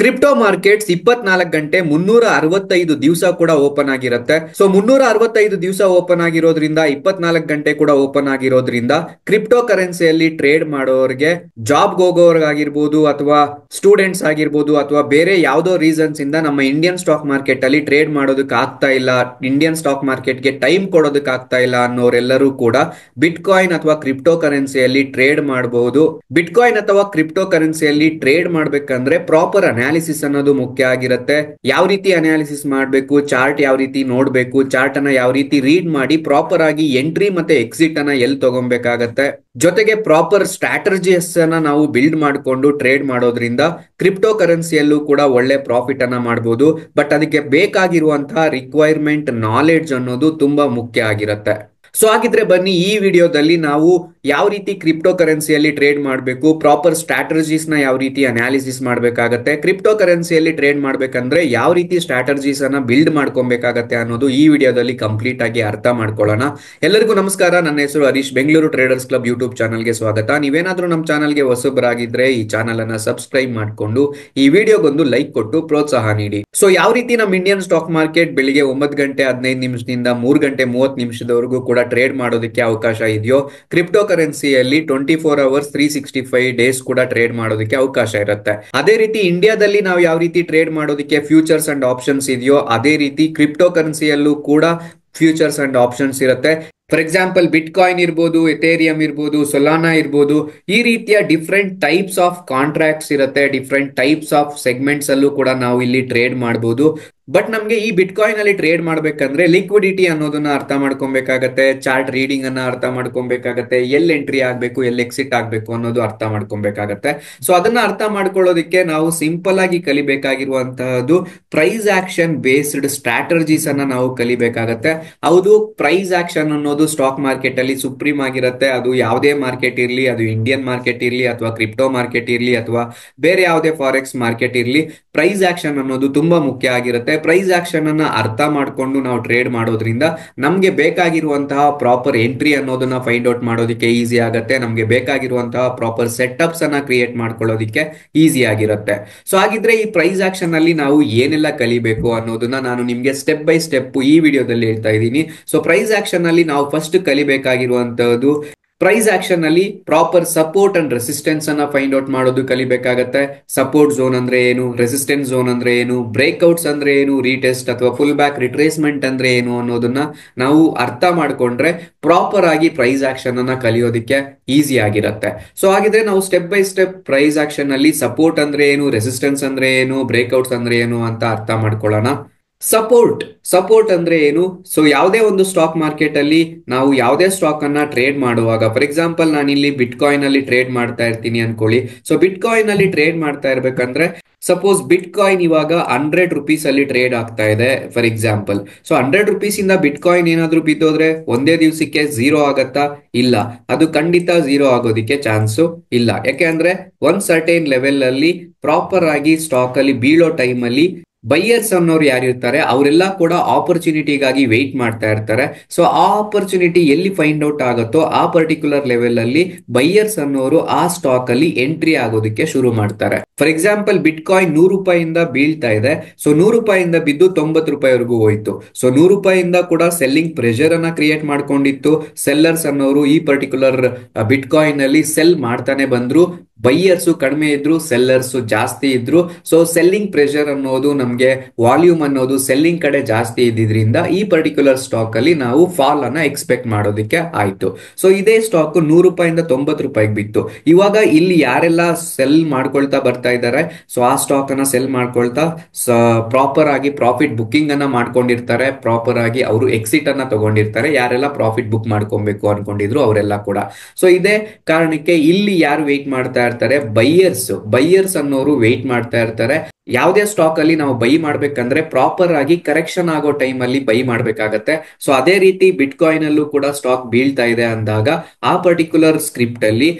Crypto markets 24 ಗಂಟೆ 365 ದಿವಸ ಕೂಡ ಓಪನ್ ಆಗಿರುತ್ತೆ. ಸೊ 365 ದಿವಸ ಓಪನ್ ಆಗಿರೋದ್ರಿಂದ 24 ಗಂಟೆ ಕೂಡ ಓಪನ್ ಆಗಿರೋದ್ರಿಂದ ಕ್ರಿಪ್ಟೋ ಕರೆನ್ಸಿಯಲ್ಲಿ ಟ್ರೇಡ್ ಮಾಡೋರಿಗೆ ಜಾಬ್ ಹೋಗೋರ್ಗಾಗಿರ್ಬೋದು ಅಥವಾ ಸ್ಟೂಡೆಂಟ್ಸ್ ಆಗಿರ್ಬೋದು ಅಥವಾ ಬೇರೆ ಯಾವುದೋ ರೀಸನ್ಸ್ ಇಂದ ನಮ್ಮ ಇಂಡಿಯನ್ ಸ್ಟಾಕ್ ಮಾರ್ಕೆಟ್ ಅಲ್ಲಿ ಟ್ರೇಡ್ ಮಾಡೋದಕ್ಕೆ ಆಗ್ತಾ ಇಲ್ಲ, ಇಂಡಿಯನ್ ಸ್ಟಾಕ್ ಮಾರ್ಕೆಟ್ಗೆ ಟೈಮ್ ಕೊಡೋದಕ್ಕೆ ಆಗ್ತಾ ಇಲ್ಲ ಅನ್ನೋರೆಲ್ಲರೂ ಕೂಡ ಬಿಟ್ ಕಾಯಿನ್ ಅಥವಾ ಕ್ರಿಪ್ಟೋ ಕರೆನ್ಸಿಯಲ್ಲಿ ಟ್ರೇಡ್ ಮಾಡಬಹುದು. ಬಿಟ್ ಕಾಯಿನ್ ಅಥವಾ ಕ್ರಿಪ್ಟೋ ಕರೆನ್ಸಿಯಲ್ಲಿ ಟ್ರೇಡ್ ಮಾಡ್ಬೇಕಂದ್ರೆ ಪ್ರಾಪರ್ ಅನಾಲಿಸಿಸ್ ಅನ್ನೋದು ಮುಖ್ಯ ಆಗಿರುತ್ತೆ. ಯಾವ ರೀತಿ ಅನಾಲಿಸಿಸ್ ಮಾಡಬೇಕು, ಚಾರ್ಟ್ ಯಾವ ರೀತಿ ನೋಡಬೇಕು, ಚಾರ್ಟ್ ಅನ್ನ ಯಾವ ರೀತಿ ರೀಡ್ ಮಾಡಿ ಪ್ರಾಪರ್ ಆಗಿ ಎಂಟ್ರಿ ಮತ್ತೆ ಎಕ್ಸಿಟ್ ಅನ್ನ ಎಲ್ಲಿ ತಗೊಬೇಕಾಗತ್ತೆ, ಜೊತೆಗೆ ಪ್ರಾಪರ್ ಸ್ಟ್ರಾಟಜಿಸ್ ಅನ್ನ ನಾವು ಬಿಲ್ಡ್ ಮಾಡಿಕೊಂಡು ಟ್ರೇಡ್ ಮಾಡೋದ್ರಿಂದ ಕ್ರಿಪ್ಟೋ ಕರೆನ್ಸಿಯಲ್ಲೂ ಕೂಡ ಒಳ್ಳೆ ಪ್ರಾಫಿಟ್ ಅನ್ನ ಮಾಡಬಹುದು. ಬಟ್ ಅದಕ್ಕೆ ಬೇಕಾಗಿರುವಂತಹ ರಿಕ್ವೈರ್ಮೆಂಟ್ ನಾಲೆಡ್ಜ್ ಅನ್ನೋದು ತುಂಬಾ ಮುಖ್ಯ ಆಗಿರುತ್ತೆ. ಸೊ ಹಾಗಿದ್ರೆ ಬನ್ನಿ, ಈ ವಿಡಿಯೋದಲ್ಲಿ ನಾವು ಯಾವ ರೀತಿ ಕ್ರಿಪ್ಟೋ ಕರೆನ್ಸಿಯಲ್ಲಿ ಟ್ರೇಡ್ ಮಾಡಬೇಕು, ಪ್ರಾಪರ್ ಸ್ಟ್ರಾಟಜೀಸ್ ನ ಯಾವ ರೀತಿ ಅನಾಲಿಸಿಸ್ ಮಾಡಬೇಕಾಗತ್ತೆ, ಕ್ರಿಪ್ಟೋ ಕರೆನ್ಸಿಯಲ್ಲಿ ಟ್ರೇಡ್ ಮಾಡ್ಬೇಕಂದ್ರೆ ಯಾವ ರೀತಿ ಸ್ಟ್ರಾಟಜೀಸ್ ಅನ್ನ ಬಿಲ್ಡ್ ಮಾಡ್ಕೊಬೇಕಾಗತ್ತೆ ಅನ್ನೋದು ಈ ವಿಡಿಯೋದಲ್ಲಿ ಕಂಪ್ಲೀಟ್ ಆಗಿ ಅರ್ಥ ಮಾಡ್ಕೊಳ್ಳೋಣ. ಎಲ್ಲರಿಗೂ ನಮಸ್ಕಾರ, ನನ್ನ ಹೆಸರು Harish, Bengaluru traders club YouTube ಚಾನಲ್ಗೆ ಸ್ವಾಗತ. ನೀವೇನಾದ್ರೂ ನಮ್ಮ ಚಾನಲ್ಗೆ ಹೊಸಬರಾಗಿದ್ರೆ ಈ ಚಾನಲ್ ಅನ್ನ ಸಬ್ಸ್ಕ್ರೈಬ್ ಮಾಡ್ಕೊಂಡು ಈ ವಿಡಿಯೋಗೊಂದು ಲೈಕ್ ಕೊಟ್ಟು ಪ್ರೋತ್ಸಾಹ ನೀಡಿ. ಸೊ ಯಾವ ರೀತಿ ನಮ್ಮ ಇಂಡಿಯನ್ ಸ್ಟಾಕ್ ಮಾರ್ಕೆಟ್ ಬೆಳಿಗ್ಗೆ 9 ಗಂಟೆ 15 ನಿಮಿಷದಿಂದ 3 ಗಂಟೆ 30 ನಿಮಿಷದವರೆಗೂ ಕೂಡ ಟ್ರೇಡ್ ಮಾಡೋದಕ್ಕೆ ಅವಕಾಶ ಇದೆಯೋ, ಕ್ರಿಪ್ಟೋ ಕರೆನ್ಸಿಯಲ್ಲಿ 24 hours 365 days ಕೂಡ ಟ್ರೇಡ್ ಮಾಡೋದಕ್ಕೆ ಅವಕಾಶ ಇರುತ್ತೆ. ಅದೇ ರೀತಿ ಇಂಡಿಯಾದಲ್ಲಿ ನಾವು ಯಾವ ರೀತಿ ಟ್ರೇಡ್ ಮಾಡೋದಕ್ಕೆ ಫ್ಯೂಚರ್ಸ್ ಅಂಡ್ ಆಪ್ಷನ್ಸ್ ಇದೆಯೋ, ಅದೇ ರೀತಿ ಕ್ರಿಪ್ಟೋ ಕರೆನ್ಸಿಯಲ್ಲೂ ಕೂಡ ಫ್ಯೂಚರ್ಸ್ ಅಂಡ್ ಆಪ್ಷನ್ಸ್ ಇರುತ್ತೆ. ಫಾರ್ ಎಕ್ಸಾಂಪಲ್ ಬಿಟ್ ಕಾಯಿನ್ ಇರ್ಬೋದು, ಎಥೇರಿಯಂ ಇರ್ಬೋದು, ಸೊಲಾನಾ ಇರ್ಬೋದು, ಈ ರೀತಿಯ ಡಿಫ್ರೆಂಟ್ ಟೈಪ್ಸ್ ಆಫ್ ಕಾಂಟ್ರಾಕ್ಟ್ಸ್ ಇರುತ್ತೆ. ಡಿಫ್ರೆಂಟ್ ಟೈಪ್ಸ್ ಆಫ್ ಸೆಗ್ಮೆಂಟ್ಸ್ ಅಲ್ಲೂ ಕೂಡ ನಾವು ಇಲ್ಲಿ ಟ್ರೇಡ್ ಮಾಡಬಹುದು. ಬಟ್ ನಮಗೆ ಈ ಬಿಟ್ ಕಾಯಿನ್ ಅಲ್ಲಿ ಟ್ರೇಡ್ ಮಾಡ್ಬೇಕಂದ್ರೆ ಲಿಕ್ವಿಡಿಟಿ ಅನ್ನೋದನ್ನ ಅರ್ಥ ಮಾಡ್ಕೊಬೇಕಾಗತ್ತೆ, ಚಾರ್ಟ್ ರೀಡಿಂಗ್ ಅನ್ನ ಅರ್ಥ ಮಾಡ್ಕೊಬೇಕಾಗತ್ತೆ, ಎಲ್ಲಿ ಎಂಟ್ರಿ ಆಗ್ಬೇಕು, ಎಲ್ಲಿ ಎಕ್ಸಿಟ್ ಆಗ್ಬೇಕು ಅನ್ನೋದು ಅರ್ಥ ಮಾಡ್ಕೊಬೇಕಾಗತ್ತೆ. ಸೊ ಅದನ್ನ ಅರ್ಥ ಮಾಡ್ಕೊಳ್ಳೋದಕ್ಕೆ ನಾವು ಸಿಂಪಲ್ ಆಗಿ ಕಲಿಬೇಕಾಗಿರುವಂತಹದ್ದು ಪ್ರೈಸ್ ಆಕ್ಷನ್ ಬೇಸ್ಡ್ ಸ್ಟ್ರಾಟಜೀಸ್ ಅನ್ನ ನಾವು ಕಲಿಬೇಕಾಗತ್ತೆ. ಹೌದು, ಪ್ರೈಸ್ ಆಕ್ಷನ್ ಅನ್ನೋದು ಸ್ಟಾಕ್ ಮಾರ್ಕೆಟ್ ಅಲ್ಲಿ ಸುಪ್ರೀಂ ಆಗಿರುತ್ತೆ. ಅದು ಯಾವುದೇ ಮಾರ್ಕೆಟ್ ಇರ್ಲಿ, ಅದು ಇಂಡಿಯನ್ ಮಾರ್ಕೆಟ್ ಇರ್ಲಿ ಅಥವಾ ಕ್ರಿಪ್ಟೋ ಮಾರ್ಕೆಟ್ ಇರ್ಲಿ ಅಥವಾ ಬೇರೆ ಯಾವುದೇ ಫಾರೆಕ್ಸ್ ಮಾರ್ಕೆಟ್ ಇರ್ಲಿ, ಪ್ರೈಸ್ ಆಕ್ಷನ್ ಅನ್ನೋದು ತುಂಬಾ ಮುಖ್ಯ ಆಗಿರುತ್ತೆ. ಪ್ರೈಸ್ ಆಕ್ಷನ್ ಅನ್ನ ಅರ್ಥ ಮಾಡ್ಕೊಂಡು ನಾವು ಟ್ರೇಡ್ ಮಾಡೋದ್ರಿಂದ ನಮ್ಗೆ ಬೇಕಾಗಿರುವಂತಹ ಪ್ರಾಪರ್ ಎಂಟ್ರಿ ಅನ್ನೋದನ್ನ ಫೈಂಡ್ ಔಟ್ ಮಾಡೋದಕ್ಕೆ ಈಸಿ ಆಗುತ್ತೆ. ನಮ್ಗೆ ಬೇಕಾಗಿರುವಂತಹ ಪ್ರಾಪರ್ ಸೆಟಪ್ಸ್ ಅನ್ನ ಕ್ರಿಯೇಟ್ ಮಾಡ್ಕೊಳ್ಳೋದಕ್ಕೆ ಈಸಿ ಆಗಿರುತ್ತೆ. ಸೊ ಹಾಗಿದ್ರೆ ಈ ಪ್ರೈಸ್ ಆಕ್ಷನ್ ಅಲ್ಲಿ ನಾವು ಏನೆಲ್ಲ ಕಲಿಬೇಕು ಅನ್ನೋದನ್ನ ನಾನು ನಿಮ್ಗೆ ಸ್ಟೆಪ್ ಬೈ ಸ್ಟೆಪ್ ಈ ವಿಡಿಯೋದಲ್ಲಿ ಹೇಳ್ತಾ ಇದ್ದೀನಿ. ಸೊ ಪ್ರೈಸ್ ಆಕ್ಷನ್ ಅಲ್ಲಿ ನಾವು ಫಸ್ಟ್ ಕಲಿಬೇಕಾಗಿರುವಂತಹದ್ದು ಪ್ರೈಸ್ ಆಕ್ಷನ್ ಅಲ್ಲಿ ಪ್ರಾಪರ್ ಸಪೋರ್ಟ್ ಅಂಡ್ ರೆಸಿಸ್ಟೆನ್ಸ್ ಅನ್ನ ಫೈಂಡ್ ಔಟ್ ಮಾಡೋದು ಕಲಿಬೇಕಾಗತ್ತೆ. ಸಪೋರ್ಟ್ ಝೋನ್ ಅಂದ್ರೆ ಏನು, ರೆಸಿಸ್ಟೆನ್ಸ್ ಝೋನ್ ಅಂದ್ರೆ ಏನು, ಬ್ರೇಕ್ಔಟ್ಸ್ ಅಂದ್ರೆ ಏನು, ರೀಟೆಸ್ಟ್ ಅಥವಾ ಫುಲ್ ಬ್ಯಾಕ್ ರಿಟ್ರೇಸ್ಮೆಂಟ್ ಅಂದ್ರೆ ಏನು ಅನ್ನೋದನ್ನ ನಾವು ಅರ್ಥ ಮಾಡ್ಕೊಂಡ್ರೆ ಪ್ರಾಪರ್ ಆಗಿ ಪ್ರೈಸ್ ಆಕ್ಷನ್ ಅನ್ನ ಕಲಿಯೋದಕ್ಕೆ ಈಸಿ ಆಗಿರುತ್ತೆ. ಸೊ ಹಾಗಿದ್ರೆ ನಾವು step by step price action ಅಲ್ಲಿ ಸಪೋರ್ಟ್ ಅಂದ್ರೆ ಏನು, ರೆಸಿಸ್ಟೆನ್ಸ್ ಅಂದ್ರೆ ಏನು, ಬ್ರೇಕ್ಔಟ್ಸ್ ಅಂದ್ರೆ ಏನು ಅಂತ ಅರ್ಥ ಮಾಡ್ಕೊಳ್ಳೋಣ. ಸಪೋರ್ಟ್ ಅಂದ್ರೆ ಏನು? ಸೊ ಯಾವುದೇ ಒಂದು ಸ್ಟಾಕ್ ಮಾರ್ಕೆಟ್ ಅಲ್ಲಿ ನಾವು ಯಾವುದೇ ಸ್ಟಾಕ್ ಅನ್ನ ಟ್ರೇಡ್ ಮಾಡುವಾಗ, ಫಾರ್ ಎಕ್ಸಾಂಪಲ್ ನಾನು ಇಲ್ಲಿ ಬಿಟ್ ಕಾಯಿನ್ ಅಲ್ಲಿ ಟ್ರೇಡ್ ಮಾಡ್ತಾ ಇರ್ತೀನಿ ಅನ್ಕೊಳ್ಳಿ. ಸೊ ಬಿಟ್ ಕಾಯಿನ್ ಅಲ್ಲಿ ಟ್ರೇಡ್ ಮಾಡ್ತಾ ಇರ್ಬೇಕಂದ್ರೆ ಸಪೋಸ್ ಬಿಟ್ ಕಾಯಿನ್ ಇವಾಗ 100 rupees ಅಲ್ಲಿ ಟ್ರೇಡ್ ಆಗ್ತಾ ಇದೆ ಫಾರ್ ಎಕ್ಸಾಂಪಲ್. ಸೊ 100 rupees ಇಂದ ಬಿಟ್ ಕಾಯಿನ್ ಏನಾದ್ರೂ ಬಿದ್ದೋದ್ರೆ ಒಂದೇ ದಿವಸಕ್ಕೆ ಝೀರೋ ಆಗತ್ತಾ? ಇಲ್ಲ, ಅದು ಖಂಡಿತ ಝೀರೋ ಆಗೋದಿಕ್ಕೆ ಚಾನ್ಸು ಇಲ್ಲ. ಯಾಕೆ ಅಂದ್ರೆ ಒಂದ್ ಸರ್ಟೇನ್ ಲೆವೆಲ್ ಅಲ್ಲಿ ಪ್ರಾಪರ್ ಆಗಿ ಸ್ಟಾಕ್ ಅಲ್ಲಿ ಬೀಳೋ ಟೈಮ್ ಅಲ್ಲಿ ಬೈಯರ್ಸ್ ಅನ್ನೋರು ಯಾರಿರ್ತಾರೆ ಅವರೆಲ್ಲ ಕೂಡ ಆಪರ್ಚುನಿಟಿಗಾಗಿ ವೆಯ್ಟ್ ಮಾಡ್ತಾ ಇರ್ತಾರೆ. ಸೊ ಆ ಆಪರ್ಚುನಿಟಿ ಎಲ್ಲಿ ಫೈಂಡ್ ಔಟ್ ಆಗುತ್ತೋ ಆ ಪರ್ಟಿಕ್ಯುಲರ್ ಲೆವೆಲ್ ಅಲ್ಲಿ ಬೈಯರ್ಸ್ ಅನ್ನೋರು ಆ ಸ್ಟಾಕ್ ಅಲ್ಲಿ ಎಂಟ್ರಿ ಆಗೋದಕ್ಕೆ ಶುರು ಮಾಡ್ತಾರೆ. ಫಾರ್ ಎಕ್ಸಾಂಪಲ್ ಬಿಟ್ ಕಾಯಿನ್ 100 ರೂಪಾಯಿಂದ ಬೀಳ್ತಾ ಇದೆ. ಸೊ 100 ರೂಪಾಯಿಂದ ಬಿದ್ದು 90 ರೂಪಾಯಿವರೆಗೂ ಹೋಯ್ತು. ಸೊ 100 ರೂಪಾಯಿಂದ ಕೂಡ ಸೆಲ್ಲಿಂಗ್ ಪ್ರೆಷರ್ ಅನ್ನ ಕ್ರಿಯೇಟ್ ಮಾಡ್ಕೊಂಡಿತ್ತು. ಸೆಲ್ಲರ್ಸ್ ಅನ್ನೋರು ಈ ಪರ್ಟಿಕ್ಯುಲರ್ ಬಿಟ್ ಕಾಯಿನ್ ಅಲ್ಲಿ ಸೆಲ್ ಮಾಡ್ತಾನೆ ಬಂದ್ರು. ಬೈಯರ್ಸ್ ಕಡಿಮೆ ಇದ್ರು, ಸೆಲ್ಲರ್ಸ್ ಜಾಸ್ತಿ ಇದ್ರು. ಸೊ ಸೆಲ್ಲಿಂಗ್ ಪ್ರೆಷರ್ ಅನ್ನೋದು, ನಮ್ಗೆ ವಾಲ್ಯೂಮ್ ಅನ್ನೋದು ಸೆಲ್ಲಿಂಗ್ ಕಡೆ ಜಾಸ್ತಿ ಇದ್ದಿದ್ರಿಂದ ಈ ಪರ್ಟಿಕ್ಯುಲರ್ ಸ್ಟಾಕ್ ಅಲ್ಲಿ ನಾವು ಫಾಲ್ ಅನ್ನ ಎಕ್ಸ್ಪೆಕ್ಟ್ ಮಾಡೋದಕ್ಕೆ ಆಯ್ತು. ಸೊ ಇದೇ ಸ್ಟಾಕ್ 100 ರೂಪಾಯಿಂದ 90 ರೂಪಾಯಿಗೆ ಬಿತ್ತು. ಇವಾಗ ಇಲ್ಲಿ ಯಾರೆಲ್ಲ ಸೆಲ್ ಮಾಡ್ಕೊಳ್ತಾ ಬರ್ತಾ ಇದ್ದಾರೆ, ಸೊ ಆ ಸ್ಟಾಕ್ ಅನ್ನ ಸೆಲ್ ಮಾಡ್ಕೊಳ್ತಾ ಪ್ರಾಪರ್ ಆಗಿ ಪ್ರಾಫಿಟ್ ಬುಕ್ಕಿಂಗ್ ಅನ್ನ ಮಾಡ್ಕೊಂಡಿರ್ತಾರೆ. ಪ್ರಾಪರ್ ಆಗಿ ಅವರು ಎಕ್ಸಿಟ್ ಅನ್ನ ತಗೊಂಡಿರ್ತಾರೆ. ಯಾರೆಲ್ಲ ಪ್ರಾಫಿಟ್ ಬುಕ್ ಮಾಡ್ಕೊಬೇಕು ಅನ್ಕೊಂಡಿದ್ರು ಅವರೆಲ್ಲ ಕೂಡ. ಸೊ ಇದೇ ಕಾರಣಕ್ಕೆ ಇಲ್ಲಿ ಯಾರು ವೆಯ್ಟ್ ಮಾಡ್ತಾ ಇರ್ತಾರೆ, ಬೈಯರ್ಸ್ ಅನ್ನೋರು ವೆಯ್ಟ್ ಮಾಡ್ತಾ ಇರ್ತಾರೆ. ಯಾವುದೇ ಸ್ಟಾಕ್ ಅಲ್ಲಿ ನಾವು ಬೈ ಮಾಡ್ಬೇಕಂದ್ರೆ ಪ್ರಾಪರ್ ಆಗಿ ಕರೆಕ್ಷನ್ ಆಗೋ ಟೈಮ್ ಅಲ್ಲಿ ಬೈ ಮಾಡ್ಬೇಕಾಗತ್ತೆ. ಸೊ ಅದೇ ರೀತಿ ಬಿಟ್ ಕಾಯಿನ್ ಅಲ್ಲೂ ಕೂಡ ಸ್ಟಾಕ್ ಬೀಳ್ತಾ ಇದೆ ಅಂದಾಗ ಆ ಪರ್ಟಿಕ್ಯುಲರ್ ಸ್ಕ್ರಿಪ್ಟ್ ಅಲ್ಲಿ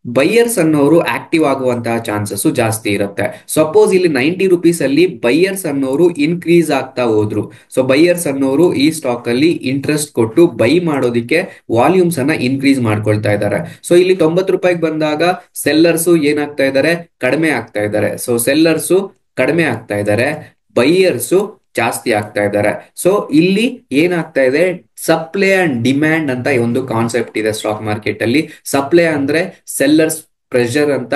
ಬೈಯರ್ಸ್ ಅನ್ನೋರು ಆಕ್ಟಿವ್ ಆಗುವಂತಹ ಚಾನ್ಸಸ್ ಜಾಸ್ತಿ ಇರುತ್ತೆ. ಸಪೋಸ್ ಇಲ್ಲಿ 90 rupees ಅಲ್ಲಿ ಬೈಯರ್ಸ್ ಅನ್ನೋರು ಇನ್ಕ್ರೀಸ್ ಆಗ್ತಾ ಹೋದ್ರು. ಸೊ ಬೈಯರ್ಸ್ ಅನ್ನೋರು ಈ ಸ್ಟಾಕ್ ಅಲ್ಲಿ ಇಂಟ್ರೆಸ್ಟ್ ಕೊಟ್ಟು ಬೈ ಮಾಡೋದಿಕ್ಕೆ ವಾಲ್ಯೂಮ್ಸ್ ಅನ್ನ ಇನ್ಕ್ರೀಸ್ ಮಾಡ್ಕೊಳ್ತಾ ಇದ್ದಾರೆ. ಸೊ ಇಲ್ಲಿ 90 ರೂಪಾಯಿಗೆ ಬಂದಾಗ ಸೆಲ್ಲರ್ಸ್ ಏನಾಗ್ತಾ ಇದ್ದಾರೆ, ಕಡಿಮೆ ಆಗ್ತಾ ಇದ್ದಾರೆ. ಸೊ ಸೆಲ್ಲರ್ಸ್ ಕಡಿಮೆ ಆಗ್ತಾ ಇದ್ದಾರೆ, ಬೈಯರ್ಸು ಜಾಸ್ತಿ ಆಗ್ತಾ ಇದ್ದಾರೆ. ಸೊ ಇಲ್ಲಿ ಏನಾಗ್ತಾ ಇದೆ, ಸಪ್ಲೈ ಅಂಡ್ ಡಿಮ್ಯಾಂಡ್ ಅಂತ ಒಂದು ಕಾನ್ಸೆಪ್ಟ್ ಇದೆ ಸ್ಟಾಕ್ ಮಾರ್ಕೆಟ್ ಅಲ್ಲಿ. ಸಪ್ಲೈ ಅಂದ್ರೆ ಸೆಲ್ಲರ್ಸ್ ಪ್ರೆಷರ್ ಅಂತ,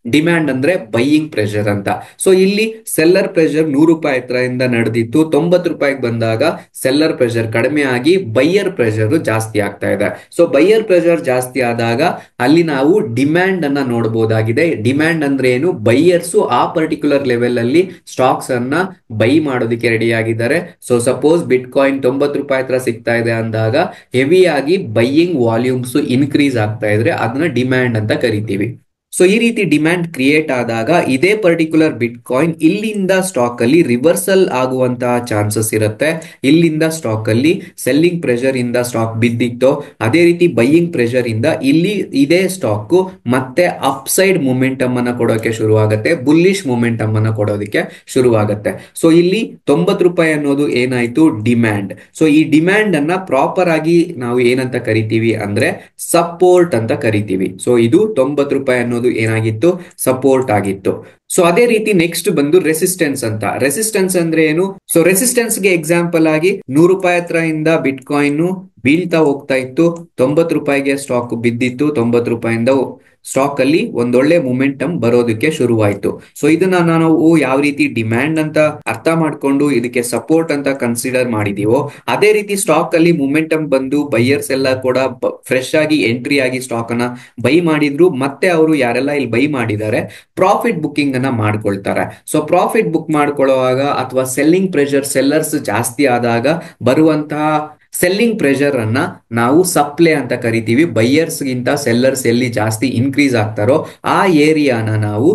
ಡಿಮ್ಯಾಂಡ್ ಅಂದ್ರೆ ಬೈಯಿಂಗ್ ಪ್ರೆಷರ್ ಅಂತ. ಸೊ ಇಲ್ಲಿ ಸೆಲ್ಲರ್ ಪ್ರೆಷರ್ 100 ರೂಪಾಯಿ ಹತ್ರದಿಂದ ನಡೆದಿತ್ತು, 90 ರೂಪಾಯಿಗೆ ಬಂದಾಗ ಸೆಲ್ಲರ್ ಪ್ರೆಷರ್ ಕಡಿಮೆ ಆಗಿ ಬೈಯರ್ ಪ್ರೆಷರ್ ಜಾಸ್ತಿ ಆಗ್ತಾ ಇದೆ. ಸೊ ಬೈಯರ್ ಪ್ರೆಷರ್ ಜಾಸ್ತಿ ಆದಾಗ ಅಲ್ಲಿ ನಾವು ಡಿಮ್ಯಾಂಡ್ ಅನ್ನ ನೋಡಬಹುದಾಗಿದೆ. ಡಿಮ್ಯಾಂಡ್ ಅಂದ್ರೆ ಏನು, ಬೈಯರ್ಸ್ ಆ ಪರ್ಟಿಕ್ಯುಲರ್ ಲೆವೆಲ್ ಅಲ್ಲಿ ಸ್ಟಾಕ್ಸ್ ಅನ್ನ ಬೈ ಮಾಡೋದಕ್ಕೆ ರೆಡಿ ಆಗಿದ್ದಾರೆ. ಸೊ ಸಪೋಸ್ ಬಿಟ್ ಕಾಯಿನ್ 90 ರೂಪಾಯಿ ಹತ್ರ ಸಿಗ್ತಾ ಇದೆ ಅಂದಾಗ ಹೆವಿ ಆಗಿ ಬೈಯಿಂಗ್ ವಾಲ್ಯೂಮ್ಸ್ ಇನ್ಕ್ರೀಸ್ ಆಗ್ತಾ ಇದ್ರೆ ಅದನ್ನ ಡಿಮ್ಯಾಂಡ್ ಅಂತ ಕರಿತೀವಿ. ಸೊ ಈ ರೀತಿ ಡಿಮ್ಯಾಂಡ್ ಕ್ರಿಯೇಟ್ ಆದಾಗ ಇದೇ ಪರ್ಟಿಕ್ಯುಲರ್ ಬಿಟ್ ಕಾಯಿನ್ ಇಲ್ಲಿಂದ ಸ್ಟಾಕ್ ಅಲ್ಲಿ ರಿವರ್ಸಲ್ ಆಗುವಂತಹ ಚಾನ್ಸಸ್ ಇರುತ್ತೆ. ಇಲ್ಲಿಂದ ಸ್ಟಾಕ್ ಅಲ್ಲಿ ಸೆಲ್ಲಿಂಗ್ ಪ್ರೆಷರ್ ಇಂದ ಸ್ಟಾಕ್ ಬಿದ್ದಿತ್ತು, ಅದೇ ರೀತಿ ಬೈಯಿಂಗ್ ಪ್ರೆಷರ್ ಇಂದ ಇಲ್ಲಿ ಇದೇ ಸ್ಟಾಕ್ ಮತ್ತೆ ಅಪ್ಸೈಡ್ ಮೊಮೆಂಟಮ್ ಅನ್ನ ಕೊಡೋಕೆ ಶುರುವಾಗುತ್ತೆ, ಬುಲ್ಲಿಶ್ ಮೊಮೆಂಟಮ್ ಅನ್ನ ಕೊಡೋದಕ್ಕೆ ಶುರುವಾಗುತ್ತೆ. ಸೊ ಇಲ್ಲಿ 90 ರೂಪಾಯಿ ಅನ್ನೋದು ಏನಾಯ್ತು, ಡಿಮ್ಯಾಂಡ್. ಸೊ ಈ ಡಿಮ್ಯಾಂಡ್ ಅನ್ನ ಪ್ರಾಪರ್ ಆಗಿ ನಾವು ಏನಂತ ಕರಿತೀವಿ ಅಂದ್ರೆ ಸಪೋರ್ಟ್ ಅಂತ ಕರಿತೀವಿ. ಸೊ ಇದು 90 ರೂಪಾಯಿ ಅನ್ನೋದು ಏನಾಗಿತ್ತು, ಸಪೋರ್ಟ್ ಆಗಿತ್ತು. ಸೊ ಅದೇ ರೀತಿ ನೆಕ್ಸ್ಟ್ ಬಂದು ರೆಸಿಸ್ಟೆನ್ಸ್ ಅಂತ. ರೆಸಿಸ್ಟೆನ್ಸ್ ಅಂದ್ರೆ ಏನು, ಸೊ ರೆಸಿಸ್ಟೆನ್ಸ್ ಗೆ ಎಕ್ಸಾಂಪಲ್ ಆಗಿ 100 ರೂಪಾಯಿ ಹತ್ರ ಇಂದ ಬಿಟ್ ಕಾಯಿನ್ ಬೀಳ್ತಾ ಹೋಗ್ತಾ ಇತ್ತು, 90 ರೂಪಾಯಿಗೆ ಸ್ಟಾಕ್ ಬಿದ್ದಿತ್ತು, 90 ರೂಪಾಯಿಂದ ಸ್ಟಾಕ್ ಅಲ್ಲಿ ಒಂದೊಳ್ಳೆ ಮೊಮೆಂಟಮ್ ಬರೋದಕ್ಕೆ ಶುರುವಾಯ್ತು. ಸೊ ಇದನ್ನ ನಾವು ಯಾವ ರೀತಿ ಡಿಮ್ಯಾಂಡ್ ಅಂತ ಅರ್ಥ ಮಾಡ್ಕೊಂಡು ಇದಕ್ಕೆ ಸಪೋರ್ಟ್ ಅಂತ ಕನ್ಸಿಡರ್ ಮಾಡಿದೀವೋ, ಅದೇ ರೀತಿ ಸ್ಟಾಕ್ ಅಲ್ಲಿ ಮೊಮೆಂಟಮ್ ಬಂದು ಬೈಯರ್ಸ್ ಎಲ್ಲ ಕೂಡ ಫ್ರೆಶ್ ಆಗಿ ಎಂಟ್ರಿ ಆಗಿ ಸ್ಟಾಕ್ ಅನ್ನ ಬೈ ಮಾಡಿದ್ರು. ಮತ್ತೆ ಅವರು ಯಾರೆಲ್ಲ ಇಲ್ಲಿ ಬೈ ಮಾಡಿದ್ದಾರೆ ಪ್ರಾಫಿಟ್ ಬುಕ್ಕಿಂಗ್ ಅನ್ನ ಮಾಡ್ಕೊಳ್ತಾರೆ. ಸೊ ಪ್ರಾಫಿಟ್ ಬುಕ್ ಮಾಡ್ಕೊಳ್ಳುವಾಗ ಅಥವಾ ಸೆಲ್ಲಿಂಗ್ ಪ್ರೆಷರ್ ಸೆಲ್ಲರ್ಸ್ ಜಾಸ್ತಿ ಆದಾಗ ಬರುವಂತಹ ಸೆಲ್ಲಿಂಗ್ ಪ್ರೆಷರ್ ಅನ್ನ ನಾವು ಸಪ್ಲೈ ಅಂತ ಕರಿತೀವಿ. ಬೈಯರ್ಸ್ ಗಿಂತ ಸೆಲ್ಲರ್ಸ್ ಎಲ್ಲಿ ಜಾಸ್ತಿ ಇನ್ಕ್ರೀಸ್ ಆಗ್ತಾರೋ ಆ ಏರಿಯಾನ ನಾವು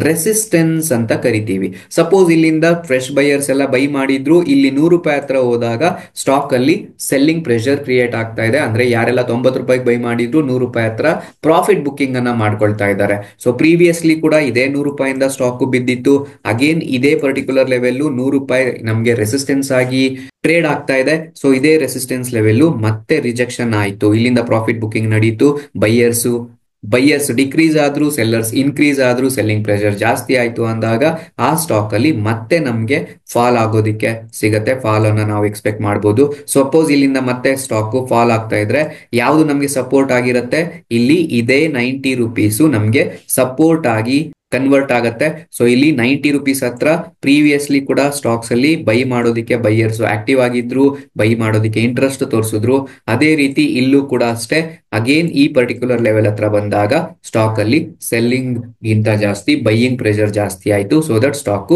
ರೆಸಿಸ್ಟೆನ್ಸ್ ಅಂತ ಕರಿತೀವಿ. ಸಪೋಸ್ ಇಲ್ಲಿಂದ ಫ್ರೆಶ್ ಬೈಯರ್ಸ್ ಎಲ್ಲ ಬೈ ಮಾಡಿದ್ರು, ಇಲ್ಲಿ 100 ರೂಪಾಯಿ ಹತ್ರ ಹೋದಾಗ ಸ್ಟಾಕ್ ಅಲ್ಲಿ ಸೆಲ್ಲಿಂಗ್ ಪ್ರೆಷರ್ ಕ್ರಿಯೇಟ್ ಆಗ್ತಾ ಇದೆ. ಅಂದ್ರೆ ಯಾರೆಲ್ಲ 90 ರೂಪಾಯಿಗೆ ಬೈ ಮಾಡಿದ್ರು 100 ರೂಪಾಯಿ ಹತ್ರ ಪ್ರಾಫಿಟ್ ಬುಕ್ಕಿಂಗ್ ಅನ್ನ ಮಾಡ್ಕೊಳ್ತಾ ಇದ್ದಾರೆ. ಸೊ ಪ್ರೀವಿಯಸ್ಲಿ ಕೂಡ ಇದೇ 100 ರೂಪಾಯಿಂದ ಸ್ಟಾಕ್ ಬಿದ್ದಿತ್ತು, ಅಗೇನ್ ಇದೇ ಪರ್ಟಿಕ್ಯುಲರ್ ಲೆವೆಲ್ 100 ರೂಪಾಯಿ ನಮ್ಗೆ ರೆಸಿಸ್ಟೆನ್ಸ್ ಆಗಿ ಟ್ರೇಡ್ ಆಗ್ತಾ ಇದೆ. ಸೊ ಇದೇ ರೆಸಿಸ್ಟೆನ್ಸ್ ಲೆವೆಲ್ ಮತ್ತೆ ರಿಜೆಕ್ಷನ್ ಆಯ್ತು, ಇಲ್ಲಿಂದ ಪ್ರಾಫಿಟ್ ಬುಕ್ಕಿಂಗ್ ನಡೀತು, ಬೈಯರ್ಸ್ ಡಿಕ್ರೀಸ್ ಆದ್ರು ಸೆಲ್ಲರ್ಸ್ ಇನ್ಕ್ರೀಸ್ ಆದ್ರು, ಸೆಲ್ಲಿಂಗ್ ಪ್ರೆಷರ್ ಜಾಸ್ತಿ ಆಯ್ತು ಅಂದಾಗ ಆ ಸ್ಟಾಕ್ ಅಲ್ಲಿ ಮತ್ತೆ ನಮ್ಗೆ ಫಾಲ್ ಆಗೋದಿಕ್ಕೆ ಸಿಗತ್ತೆ. ಫಾಲ್ ಅನ್ನ ನಾವು ಎಕ್ಸ್ಪೆಕ್ಟ್ ಮಾಡಬಹುದು. ಸಪೋಸ್ ಇಲ್ಲಿಂದ ಮತ್ತೆ ಸ್ಟಾಕ್ ಫಾಲ್ ಆಗ್ತಾ ಇದ್ರೆ ಯಾವ್ದು ನಮ್ಗೆ ಸಪೋರ್ಟ್ ಆಗಿರುತ್ತೆ, ಇಲ್ಲಿ ಇದೇ 90 ರುಪೀಸ್ ನಮ್ಗೆ ಸಪೋರ್ಟ್ ಆಗಿ ಕನ್ವರ್ಟ್ ಆಗತ್ತೆ. ಸೊ ಇಲ್ಲಿ 90 ರುಪೀಸ್ ಹತ್ರ ಪ್ರೀವಿಯಸ್ಲಿ ಕೂಡ ಸ್ಟಾಕ್ಸ್ ಅಲ್ಲಿ ಬೈ ಮಾಡೋದಿಕ್ಕೆ ಬೈಯರ್ಸ್ ಆಕ್ಟಿವ್ ಆಗಿದ್ರು, ಬೈ ಮಾಡೋದಿಕ್ಕೆ ಇಂಟ್ರೆಸ್ಟ್ ತೋರಿಸಿದ್ರು. ಅದೇ ರೀತಿ ಇಲ್ಲೂ ಕೂಡ ಅಷ್ಟೇ, ಅಗೇನ್ ಈ ಪರ್ಟಿಕ್ಯುಲರ್ ಲೆವೆಲ್ ಹತ್ರ ಬಂದಾಗ ಸ್ಟಾಕ್ ಅಲ್ಲಿ ಸೆಲ್ಲಿಂಗ್ ಗಿಂತ ಜಾಸ್ತಿ ಬೈಯಿಂಗ್ ಪ್ರೆಷರ್ ಜಾಸ್ತಿ ಆಯ್ತು. ಸೊ ದಟ್ ಸ್ಟಾಕ್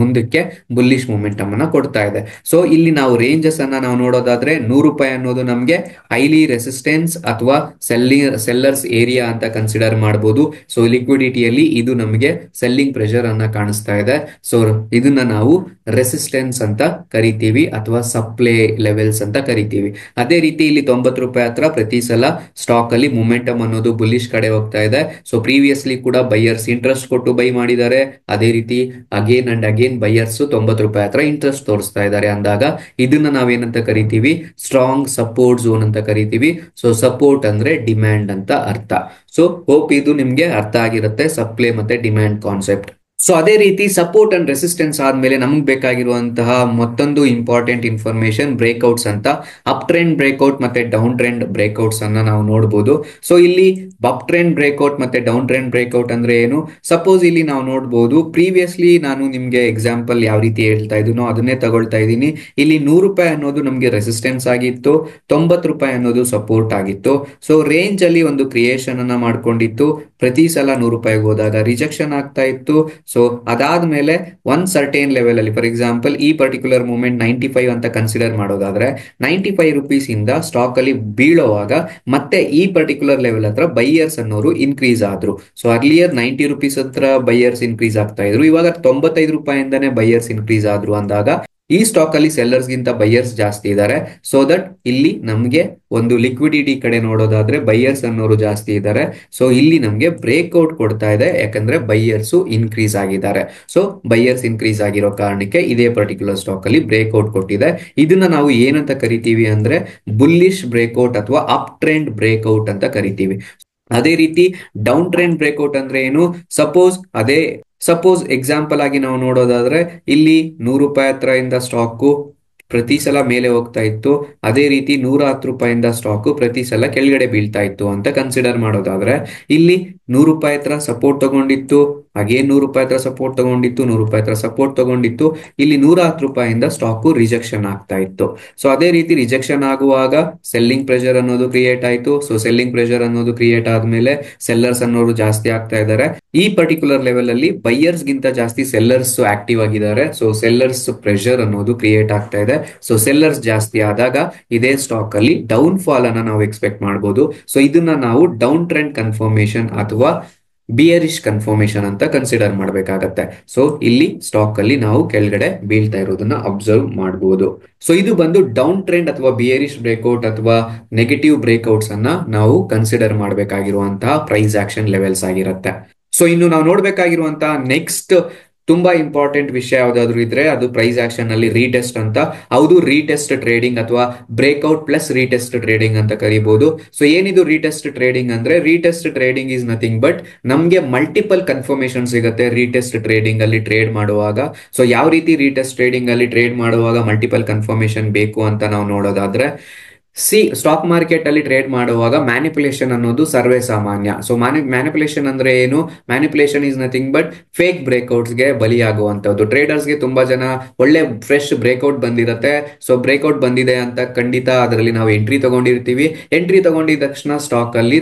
ಮುಂದಕ್ಕೆ ಬುಲ್ಲಿಶ್ ಮೊಮೆಂಟಮ್ ಅನ್ನ ಕೊಡ್ತಾ ಇದೆ. ಸೊ ಇಲ್ಲಿ ನಾವು ರೇಂಜಸ್ ಅನ್ನ ನಾವು ನೋಡೋದಾದ್ರೆ 100 ರೂಪಾಯಿ ಅನ್ನೋದು ನಮ್ಗೆ ಹೈಲಿ ರೆಸಿಸ್ಟೆನ್ಸ್ ಅಥವಾ ಸೆಲ್ಲರ್ಸ್ ಏರಿಯಾ ಅಂತ ಕನ್ಸಿಡರ್ ಮಾಡಬಹುದು. ಸೊ ಲಿಕ್ವಿಡಿಟಿಯಲ್ಲಿ ಇದು ನಮಗೆ ಸೆಲ್ಲಿಂಗ್ ಪ್ರೆಷರ್ ಅನ್ನ ಕಾಣಿಸ್ತಾ ಇದೆ. ಸೊ ಇದನ್ನ ನಾವು ರೆಸಿಸ್ಟೆನ್ಸ್ ಅಂತ ಕರಿತೀವಿ ಅಥವಾ ಸಪ್ಲೈ ಲೆವೆಲ್ಸ್ ಅಂತ ಕರಿತೀವಿ. ಅದೇ ರೀತಿ ಇಲ್ಲಿ 90 ರೂಪಾಯಿ ಹತ್ರ ಪ್ರತಿ ಸಲ ಸ್ಟಾಕ್ ಅಲ್ಲಿ ಮೊಮೆಂಟಮ್ ಅನ್ನೋದು ಬುಲ್ಲಿಶ್ ಕಡೆ ಹೋಗ್ತಾ ಇದೆ. ಸೊ ಪ್ರೀವಿಯಸ್ಲಿ ಕೂಡ ಬೈಯರ್ಸ್ ಇಂಟ್ರೆಸ್ಟ್ ಕೊಟ್ಟು ಬೈ ಮಾಡಿದ್ದಾರೆ, ಅದೇ ರೀತಿ ಅಗೇನ್ ಅಂಡ್ ಅಗೇನ್ ಬೈಯರ್ಸ್ 90 ರೂಪಾಯಿ ಹತ್ರ ಇಂಟ್ರೆಸ್ಟ್ ತೋರಿಸ್ತಾ ಇದ್ದಾರೆ ಅಂದಾಗ ಇದನ್ನ ನಾವೇನಂತ ಕರಿತೀವಿ, ಸ್ಟ್ರಾಂಗ್ ಸಪೋರ್ಟ್ ಝೋನ್ ಅಂತ ಕರಿತೀವಿ. ಸೊ ಸಪೋರ್ಟ್ ಅಂದ್ರೆ ಡಿಮ್ಯಾಂಡ್ ಅಂತ ಅರ್ಥ. ಸೊ ಹೋಪ್ ಇದು ನಿಮ್ಗೆ ಅರ್ಥ ಆಗಿರುತ್ತೆ, ಸಪ್ಲೈ ಮತ್ತೆ ಡಿಮ್ಯಾಂಡ್ ಕಾನ್ಸೆಪ್ಟ್. ಸೊ ಅದೇ ರೀತಿ ಸಪೋರ್ಟ್ ಅಂಡ್ ರೆಸಿಸ್ಟೆನ್ಸ್ ಆದ್ಮೇಲೆ ನಮ್ಗೆ ಬೇಕಾಗಿರುವಂತಹ ಮತ್ತೊಂದು ಇಂಪಾರ್ಟೆಂಟ್ ಇನ್ಫಾರ್ಮೇಶನ್ ಬ್ರೇಕ್ಔಟ್ಸ್ ಅಂತ. ಅಪ್ ಟ್ರೆಂಡ್ ಬ್ರೇಕ್ಔಟ್ ಮತ್ತೆ ಡೌನ್ ಟ್ರೆಂಡ್ ಬ್ರೇಕ್ಔಟ್ಸ್ ಅನ್ನ ನಾವು ನೋಡಬಹುದು. ಸೊ ಇಲ್ಲಿ ಅಪ್ ಟ್ರೆಂಡ್ ಬ್ರೇಕ್ಔಟ್ ಮತ್ತೆ ಡೌನ್ ಟ್ರೆಂಡ್ ಬ್ರೇಕ್ಔಟ್ ಅಂದ್ರೆ ಏನು, ಸಪೋಸ್ ಇಲ್ಲಿ ನಾವು ನೋಡಬಹುದು, ಪ್ರೀವಿಯಸ್ಲಿ ನಾನು ನಿಮ್ಗೆ ಎಕ್ಸಾಂಪಲ್ ಯಾವ ರೀತಿ ಹೇಳ್ತಾ ಇದೀನೋ ಅದನ್ನೇ ತಗೊಳ್ತಾ ಇದ್ದೀನಿ. ಇಲ್ಲಿ 100 ರೂಪಾಯಿ ಅನ್ನೋದು ನಮ್ಗೆ ರೆಸಿಸ್ಟೆನ್ಸ್ ಆಗಿತ್ತು, 90 ರೂಪಾಯಿ ಅನ್ನೋದು ಸಪೋರ್ಟ್ ಆಗಿತ್ತು. ಸೊ ರೇಂಜ್ ಅಲ್ಲಿ ಒಂದು ಕ್ರಿಯೇಷನ್ ಅನ್ನ ಮಾಡ್ಕೊಂಡಿತ್ತು, ಪ್ರತಿ ಸಲ 100 ರೂಪಾಯಿಗೆ ಹೋದಾಗ ರಿಜೆಕ್ಷನ್ ಆಗ್ತಾ ಇತ್ತು. ಸೊ ಅದಾದ್ಮೇಲೆ ಒನ್ ಸರ್ಟೇನ್ ಲೆವೆಲ್ ಅಲ್ಲಿ, ಫಾರ್ ಎಕ್ಸಾಂಪಲ್ ಈ ಪರ್ಟಿಕ್ಯುಲರ್ ಮೂಮೆಂಟ್ 95 ಅಂತ ಕನ್ಸಿಡರ್ ಮಾಡೋದಾದ್ರೆ 95 ರುಪೀಸ್ ಇಂದ ಸ್ಟಾಕ್ ಅಲ್ಲಿ ಬೀಳೋವಾಗ ಮತ್ತೆ ಈ ಪರ್ಟಿಕ್ಯುಲರ್ ಲೆವೆಲ್ ಹತ್ರ ಬೈಯರ್ಸ್ ಅನ್ನೋರು ಇನ್ಕ್ರೀಸ್ ಆದ್ರು. ಸೊ ಅರ್ಲಿಯರ್ 90 ರುಪೀಸ್ ಹತ್ರ ಬೈಯರ್ಸ್ ಇನ್ಕ್ರೀಸ್ ಆಗ್ತಾ ಇದ್ರು, ಇವಾಗ 95 ರೂಪಾಯಿಂದಾನೇ ಬೈಯರ್ಸ್ ಇನ್ಕ್ರೀಸ್ ಆದ್ರು ಅಂದಾಗ ಈ ಸ್ಟಾಕ್ ಅಲ್ಲಿ ಸೆಲ್ಲರ್ಸ್ ಗಿಂತ ಬೈಯರ್ಸ್ ಜಾಸ್ತಿ ಇದ್ದಾರೆ. ಸೊ ದಟ್ ಇಲ್ಲಿ ನಮ್ಗೆ ಒಂದು ಲಿಕ್ವಿಡಿಟಿ ಕಡೆ ನೋಡೋದಾದ್ರೆ ಬೈಯರ್ಸ್ ಅನ್ನೋರು ಜಾಸ್ತಿ ಇದ್ದಾರೆ. ಸೊ ಇಲ್ಲಿ ನಮ್ಗೆ ಬ್ರೇಕ್ಔಟ್ ಕೊಡ್ತಾ ಇದೆ, ಯಾಕಂದ್ರೆ ಬೈಯರ್ಸ್ ಇನ್ಕ್ರೀಸ್ ಆಗಿದ್ದಾರೆ. ಸೊ ಬೈಯರ್ಸ್ ಇನ್ಕ್ರೀಸ್ ಆಗಿರೋ ಕಾರಣಕ್ಕೆ ಇದೇ ಪರ್ಟಿಕ್ಯುಲರ್ ಸ್ಟಾಕ್ ಅಲ್ಲಿ ಬ್ರೇಕ್ಔಟ್ ಕೊಟ್ಟಿದೆ. ಇದನ್ನ ನಾವು ಏನಂತ ಕರಿತೀವಿ ಅಂದ್ರೆ ಬುಲ್ಲಿಶ್ ಬ್ರೇಕ್ಔಟ್ ಅಥವಾ ಅಪ್ ಟ್ರೆಂಡ್ ಬ್ರೇಕ್ಔಟ್ ಅಂತ ಕರಿತೀವಿ. ಅದೇ ರೀತಿ ಡೌನ್ ಟ್ರೆಂಡ್ ಬ್ರೇಕ್ಔಟ್ ಅಂದ್ರೆ ಏನು, ಸಪೋಸ್ ಅದೇ ಸಪೋಸ್ ಎಕ್ಸಾಂಪಲ್ ಆಗಿ ನಾವು ನೋಡೋದಾದ್ರೆ ಇಲ್ಲಿ 100 ರೂಪಾಯಿ ಹತ್ರ ಇಂದ ಸ್ಟಾಕು ಪ್ರತಿ ಸಲ ಮೇಲೆ ಹೋಗ್ತಾ ಇತ್ತು, ಅದೇ ರೀತಿ 110 ರೂಪಾಯಿಂದ ಸ್ಟಾಕು ಪ್ರತಿ ಸಲ ಕೆಳಗಡೆ ಬೀಳ್ತಾ ಇತ್ತು ಅಂತ ಕನ್ಸಿಡರ್ ಮಾಡೋದಾದ್ರೆ, ಇಲ್ಲಿ 100 ರೂಪಾಯಿ ಹತ್ರ ಸಪೋರ್ಟ್ ತಗೊಂಡಿತ್ತು, ಹಾಗೆ 100 ರೂಪಾಯಿ ಹತ್ರ ಸಪೋರ್ಟ್ ತಗೊಂಡಿತ್ತು, 100 ರೂಪಾಯಿ ಹತ್ರ ಸಪೋರ್ಟ್ ತಗೊಂಡಿತ್ತು, ಇಲ್ಲಿ 110 ರೂಪಾಯಿಂದ ಸ್ಟಾಕು ರಿಜೆಕ್ಷನ್ ಆಗ್ತಾ ಇತ್ತು. ಸೊ ಅದೇ ರೀತಿ ರಿಜೆಕ್ಷನ್ ಆಗುವಾಗ ಸೆಲ್ಲಿಂಗ್ ಪ್ರೆಷರ್ ಅನ್ನೋದು ಕ್ರಿಯೇಟ್ ಆಯ್ತು. ಸೊ ಸೆಲ್ಲಿಂಗ್ ಪ್ರೆಷರ್ ಅನ್ನೋದು ಕ್ರಿಯೇಟ್ ಆದ್ಮೇಲೆ ಸೆಲ್ಲರ್ಸ್ ಅನ್ನೋರು ಜಾಸ್ತಿ ಆಗ್ತಾ ಇದ್ದಾರೆ. ಈ ಪರ್ಟಿಕ್ಯುಲರ್ ಲೆವೆಲ್ ಅಲ್ಲಿ ಬೈಯರ್ಸ್ ಗಿಂತ ಜಾಸ್ತಿ ಸೆಲ್ಲರ್ಸ್ ಆಕ್ಟಿವ್ ಆಗಿದ್ದಾರೆ. ಸೊ ಸೆಲ್ಲರ್ಸ್ ಪ್ರೆಷರ್ ಅನ್ನೋದು ಕ್ರಿಯೇಟ್ ಆಗ್ತಾ ಇದೆ. ಸೊ ಸೆಲ್ಲರ್ಸ್ ಜಾಸ್ತಿ ಆದಾಗ ಇದೇ ಸ್ಟಾಕ್ ಅಲ್ಲಿ ಡೌನ್ ಫಾಲ್ ಅನ್ನ ನಾವು ಎಕ್ಸ್ಪೆಕ್ಟ್ ಮಾಡಬಹುದು. ಸೊ ಇದನ್ನ ನಾವು ಡೌನ್ ಟ್ರೆಂಡ್ ಕನ್ಫರ್ಮೇಶನ್ ಅಥವಾ ಬಿಯರಿಶ್ ಕನ್ಫರ್ಮೇಶನ್ ಅಂತ ಕನ್ಸಿಡರ್ ಮಾಡಬೇಕಾಗತ್ತೆ. ಸೊ ಇಲ್ಲಿ ಸ್ಟಾಕ್ ಅಲ್ಲಿ ನಾವು ಕೆಳಗಡೆ ಬೀಳ್ತಾ ಇರೋದನ್ನ ಅಬ್ಸರ್ವ್ ಮಾಡಬಹುದು. ಸೊ ಇದು ಬಂದು ಡೌನ್ ಟ್ರೆಂಡ್ ಅಥವಾ ಬಿಯರಿಶ್ ಬ್ರೇಕ್ಔಟ್ ಅಥವಾ ನೆಗೆಟಿವ್ ಬ್ರೇಕ್ಔಟ್ಸ್ ಅನ್ನ ನಾವು ಕನ್ಸಿಡರ್ ಮಾಡಬೇಕಾಗಿರುವಂತಹ ಪ್ರೈಸ್ ಆಕ್ಷನ್ ಲೆವೆಲ್ಸ್ ಆಗಿರುತ್ತೆ. ಸೊ ಇನ್ನು ನಾವು ನೋಡ್ಬೇಕಾಗಿರುವಂತಹ ನೆಕ್ಸ್ಟ್ ತುಂಬಾ ಇಂಪಾರ್ಟೆಂಟ್ ವಿಷಯ ಯಾವ್ದಾದ್ರು ಇದ್ರೆ ಅದು ಪ್ರೈಸ್ ಆಕ್ಷನ್ ಅಲ್ಲಿ ರೀಟೆಸ್ಟ್ ಅಂತ. ಹೌದು, ರೀಟೆಸ್ಟ್ ಟ್ರೇಡಿಂಗ್ ಅಥವಾ ಬ್ರೇಕ್ಔಟ್ ಪ್ಲಸ್ ರೀಟೆಸ್ಟ್ ಟ್ರೇಡಿಂಗ್ ಅಂತ ಕರಿಬಹುದು. ಸೊ ಏನಿದು ರೀಟೆಸ್ಟ್ ಟ್ರೇಡಿಂಗ್ ಅಂದ್ರೆ, retest trading is nothing but ನಮ್ಗೆ ಮಲ್ಟಿಪಲ್ ಕನ್ಫರ್ಮೇಶನ್ ಸಿಗುತ್ತೆ ರೀಟೆಸ್ಟ್ ಟ್ರೇಡಿಂಗ್ ಅಲ್ಲಿ ಟ್ರೇಡ್ ಮಾಡುವಾಗ. ಸೊ ಯಾವ ರೀತಿ ರೀಟೆಸ್ಟ್ ಟ್ರೇಡಿಂಗ್ ಅಲ್ಲಿ ಟ್ರೇಡ್ ಮಾಡುವಾಗ ಮಲ್ಟಿಪಲ್ ಕನ್ಫರ್ಮೇಶನ್ ಬೇಕು ಅಂತ ನಾವು ನೋಡೋದಾದ್ರೆ, ಸ್ಟಾಕ್ ಮಾರ್ಕೆಟ್ ಅಲ್ಲಿ ಟ್ರೇಡ್ ಮಾಡುವಾಗ ಮ್ಯಾನಿಪುಲೇಷನ್ ಅನ್ನೋದು ಸರ್ವೇ ಸಾಮಾನ್ಯ. ಸೊ ಮ್ಯಾನಿಪುಲೇಷನ್ ಅಂದ್ರೆ ಏನು? Manipulation is nothing but fake breakouts ಗೆ ಬಲಿಯಾಗುವಂತದ್ದು. ಟ್ರೇಡರ್ಸ್ ಗೆ ತುಂಬಾ ಜನ ಒಳ್ಳೆ ಫ್ರೆಶ್ ಬ್ರೇಕ್ಔಟ್ ಬಂದಿರುತ್ತೆ. ಸೊ ಬ್ರೇಕ್ಔಟ್ ಬಂದಿದೆ ಅಂತ ಖಂಡಿತ ಅದರಲ್ಲಿ ನಾವು ಎಂಟ್ರಿ ತಗೊಂಡಿರ್ತೀವಿ. ಎಂಟ್ರಿ ತಗೊಂಡಿದ ತಕ್ಷಣ ಸ್ಟಾಕ್ ಅಲ್ಲಿ